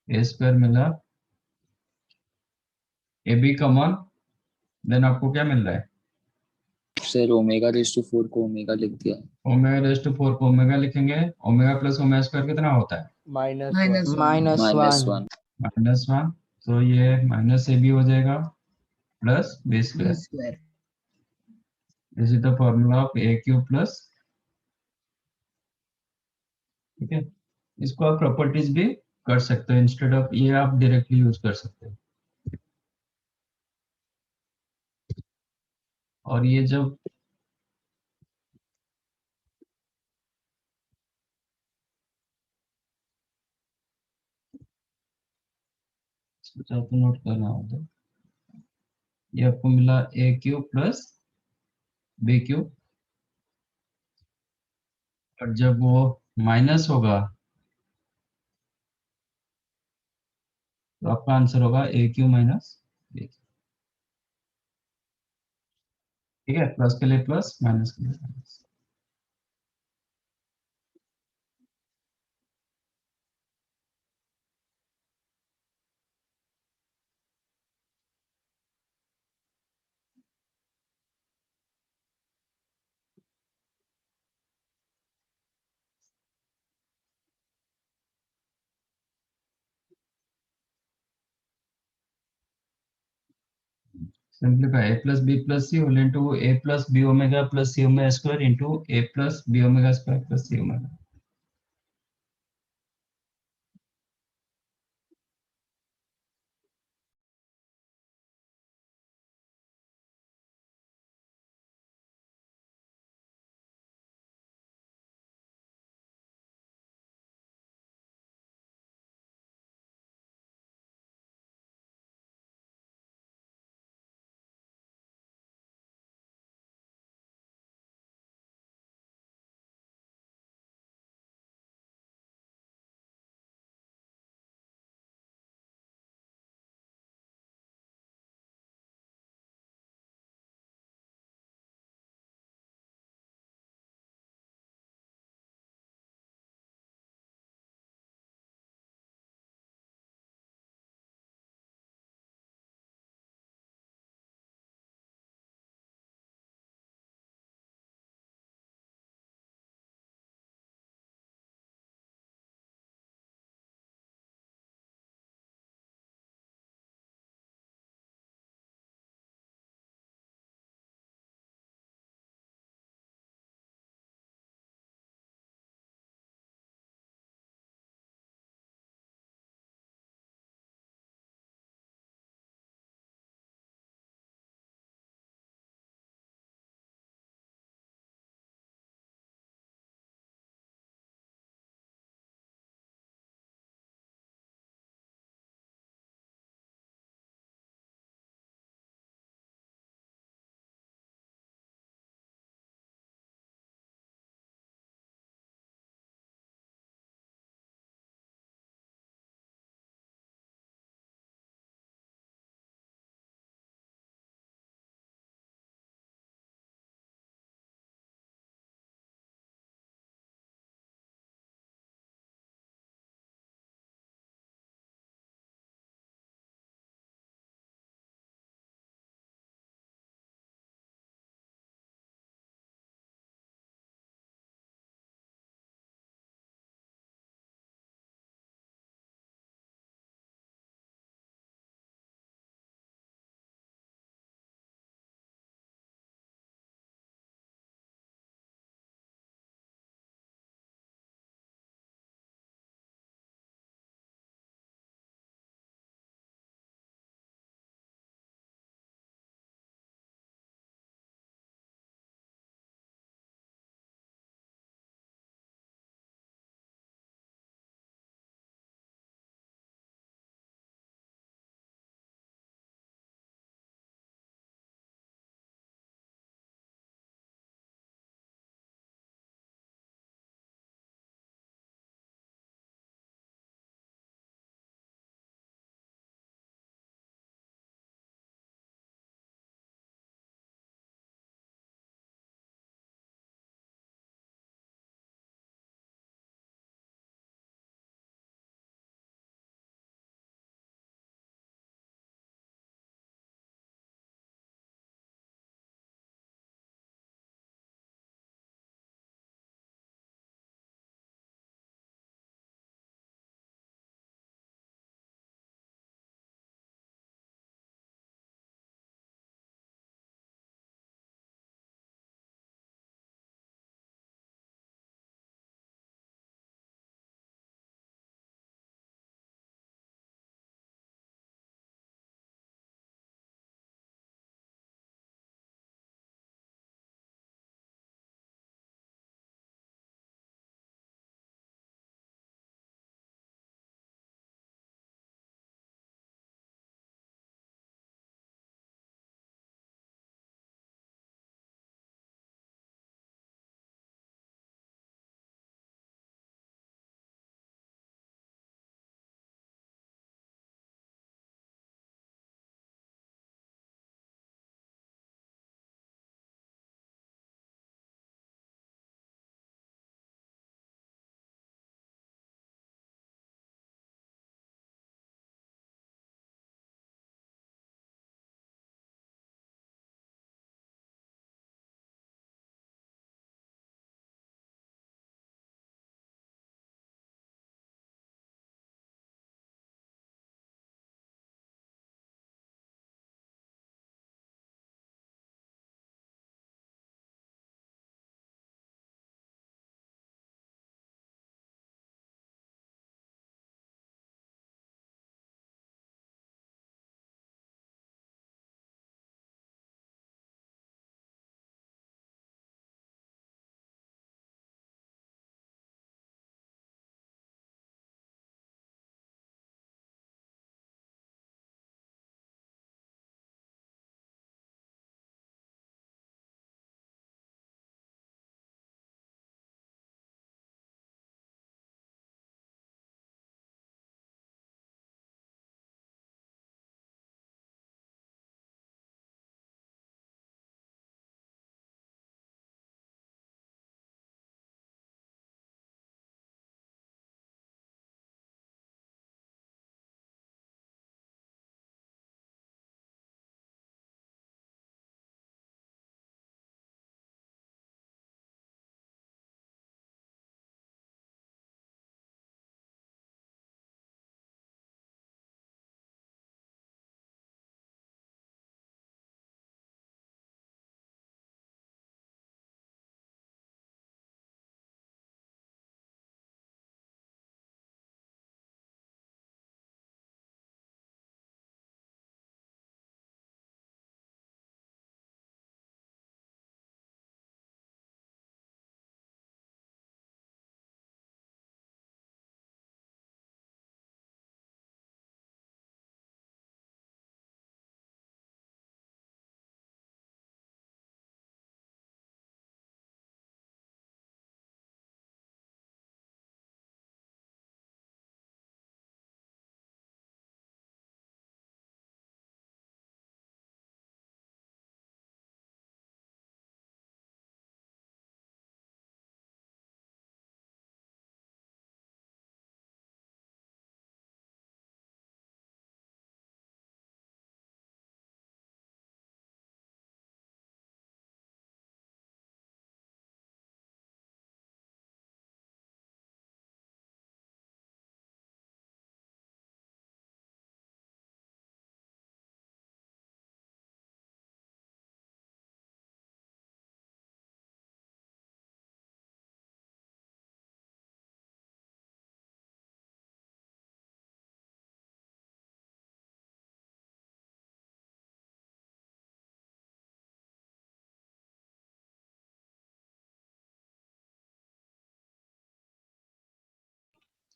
ए square मिला, ए बी कॉमन, देन आपको क्या मिल रहा है? सर ओमेगा रेस टू 4 को ओमेगा लिख दिया। ओमेगा रेस टू 4 को ओमेगा लिखेंगे, ओमेगा प्लस ओमेगा स्क्वायर कितना होता है? -1। -1 -1, तो ये माइनस ए बी हो जाएगा plus B square. Square. This is the formula of a cube plus, ठीक है। इसको आप प्रॉपर्टीज भी कर सकते हो, इंस्टेड ऑफ ये आप डायरेक्टली यूज कर सकते हो। और ये जब सोचा तो नोट करना होता, ये आपको मिला ए क्यूब प्लस बी क्यूब, और जब वो माइनस होगा तो आपका आंसर होगा ए क्यू माइनस बी। ठीक है, प्लस के लिए प्लस, माइनस के लिए minus. Simplify a plus b plus c whole into a plus b omega plus c omega square into a plus b omega square plus c omega.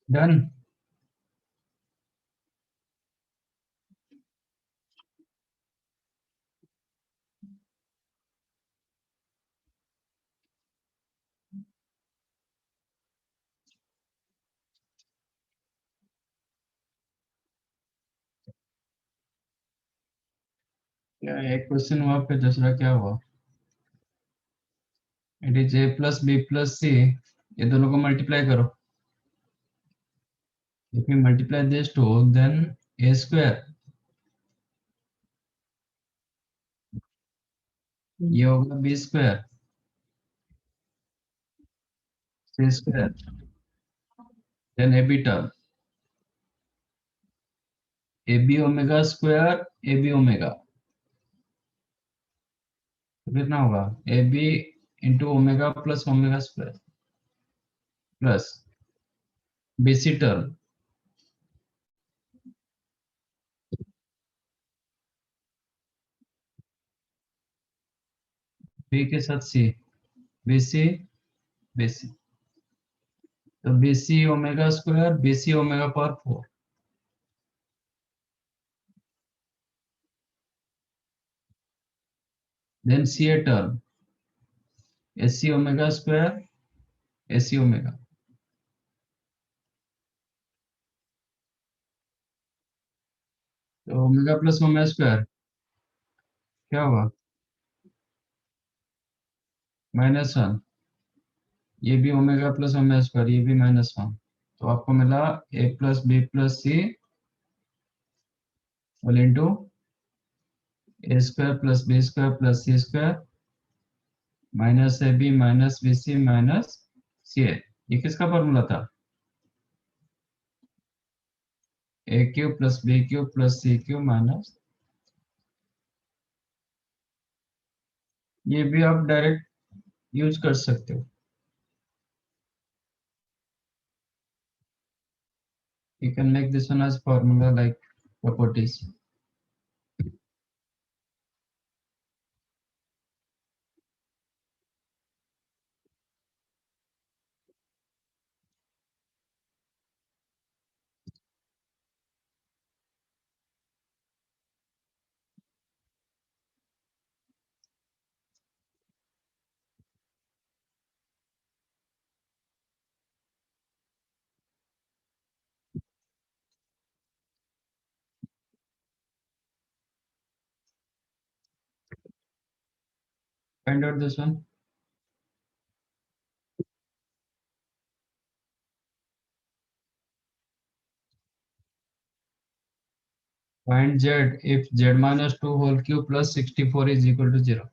Done. क्या एक question हुआ, फिर दूसरा क्या हुआ? It is a plus b plus c, ये दोनों को मल्टीप्लाई करो। If you multiply this two then a square, ये होगा b square, c square, then a b term, a b omega square, a b omega, तो कितना होगा? A b into omega plus omega square plus b c term, b के साथ c, b सी, b c, तो b c omega square, b c omega power 4, then c a term, a c omega square, a c omega, तो omega plus omega square क्या होगा? -1, ये भी omega plus omega square, ये भी -1, तो आपको मिला a plus b plus c whole into a square plus B square plus c square minus a b minus b c minus c a. ये किसका फॉर्मूला था? A cube plus b cube plus c cube minus, ये भी आप direct use कर सकते हो। You can make this one as formula like properties. Find out this one. Find z if z minus 2 whole cube plus 64 is equal to 0.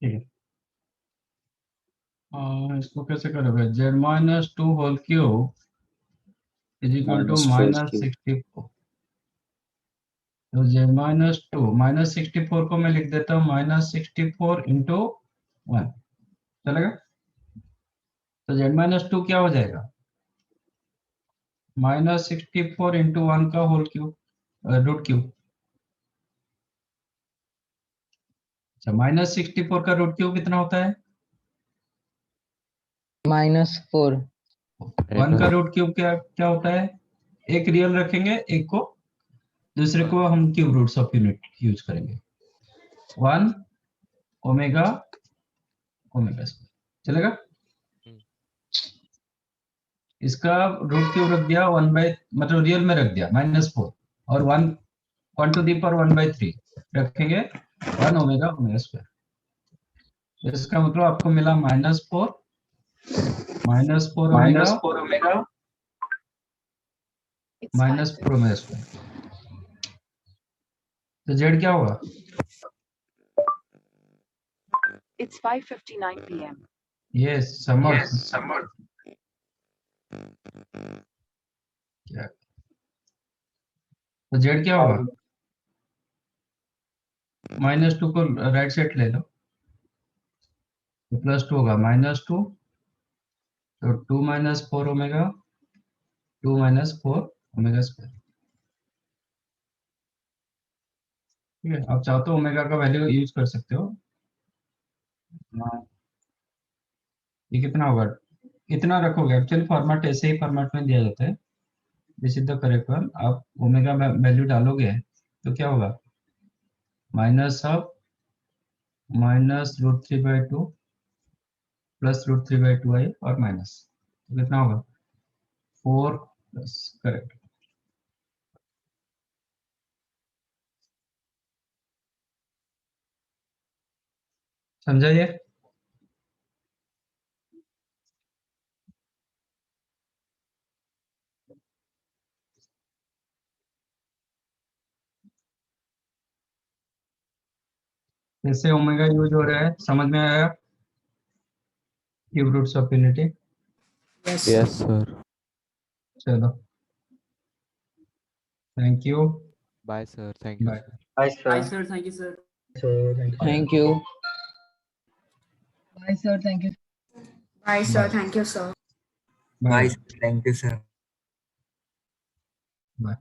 ठीक है। इसको कैसे करोगे? z minus 2 whole cube is equal to -4 -64। तो z minus 2 -64 को मैं लिख देता हूँ -64 इंटू 1, चलेगा? तो z माइनस 2 क्या हो जाएगा? -64 इंटू 1 का होल क्यूब, रूट क्यूब। अच्छा, -64 का रूट क्यूब कितना होता है? -4। 1 का रूट क्यूब क्या क्या होता है? एक रियल रखेंगे, एक को, दूसरे को हम cube roots of unit use करेंगे। 1 ओमेगा ओमेगा स्क्वायर, चलेगा? इसका रूट क्यूब रख दिया 1 बाई, मतलब रियल में रख दिया -4, और 1 टू दी पावर 1/3 रखेंगे 1 ओमेगा ओमेगा स्क्वायर। इसका मतलब आपको मिला -4 ओमेगा -4 ओमेगा स्क्वायर। तो जेड क्या होगा? It's 5:59 p.m. यस, समर क्या? तो जेड क्या होगा? -2 को राइट साइड ले लो, तो +2 होगा, -2, तो 2 - 4 ओमेगा, 2 - 4 ओमेगा स्क्वायर। ठीक है, आप चाहो तो ओमेगा का वैल्यू यूज कर सकते हो। हाँ, ये कितना होगा? इतना रखोगे, एक्चुअली फॉर्मेट ऐसे ही फॉर्मेट में दिया जाता है। This is the correct one. आप ओमेगा वैल्यू डालोगे तो क्या होगा? -√3/2 +√3/2 आई और माइनस, तो कितना होगा? 4 प्लस, करेक्ट। समझा ये? कैसे ओमेगा यूज हो रहा है, समझ में आया? Cube roots of unity. Yes. Yes sir. चलो, thank you, bye sir, thank you bye. Sir. Hi sir, thank you sir. Thank you. Bye, sir. Thank you, sir. Bye. Thank you, sir. Bye.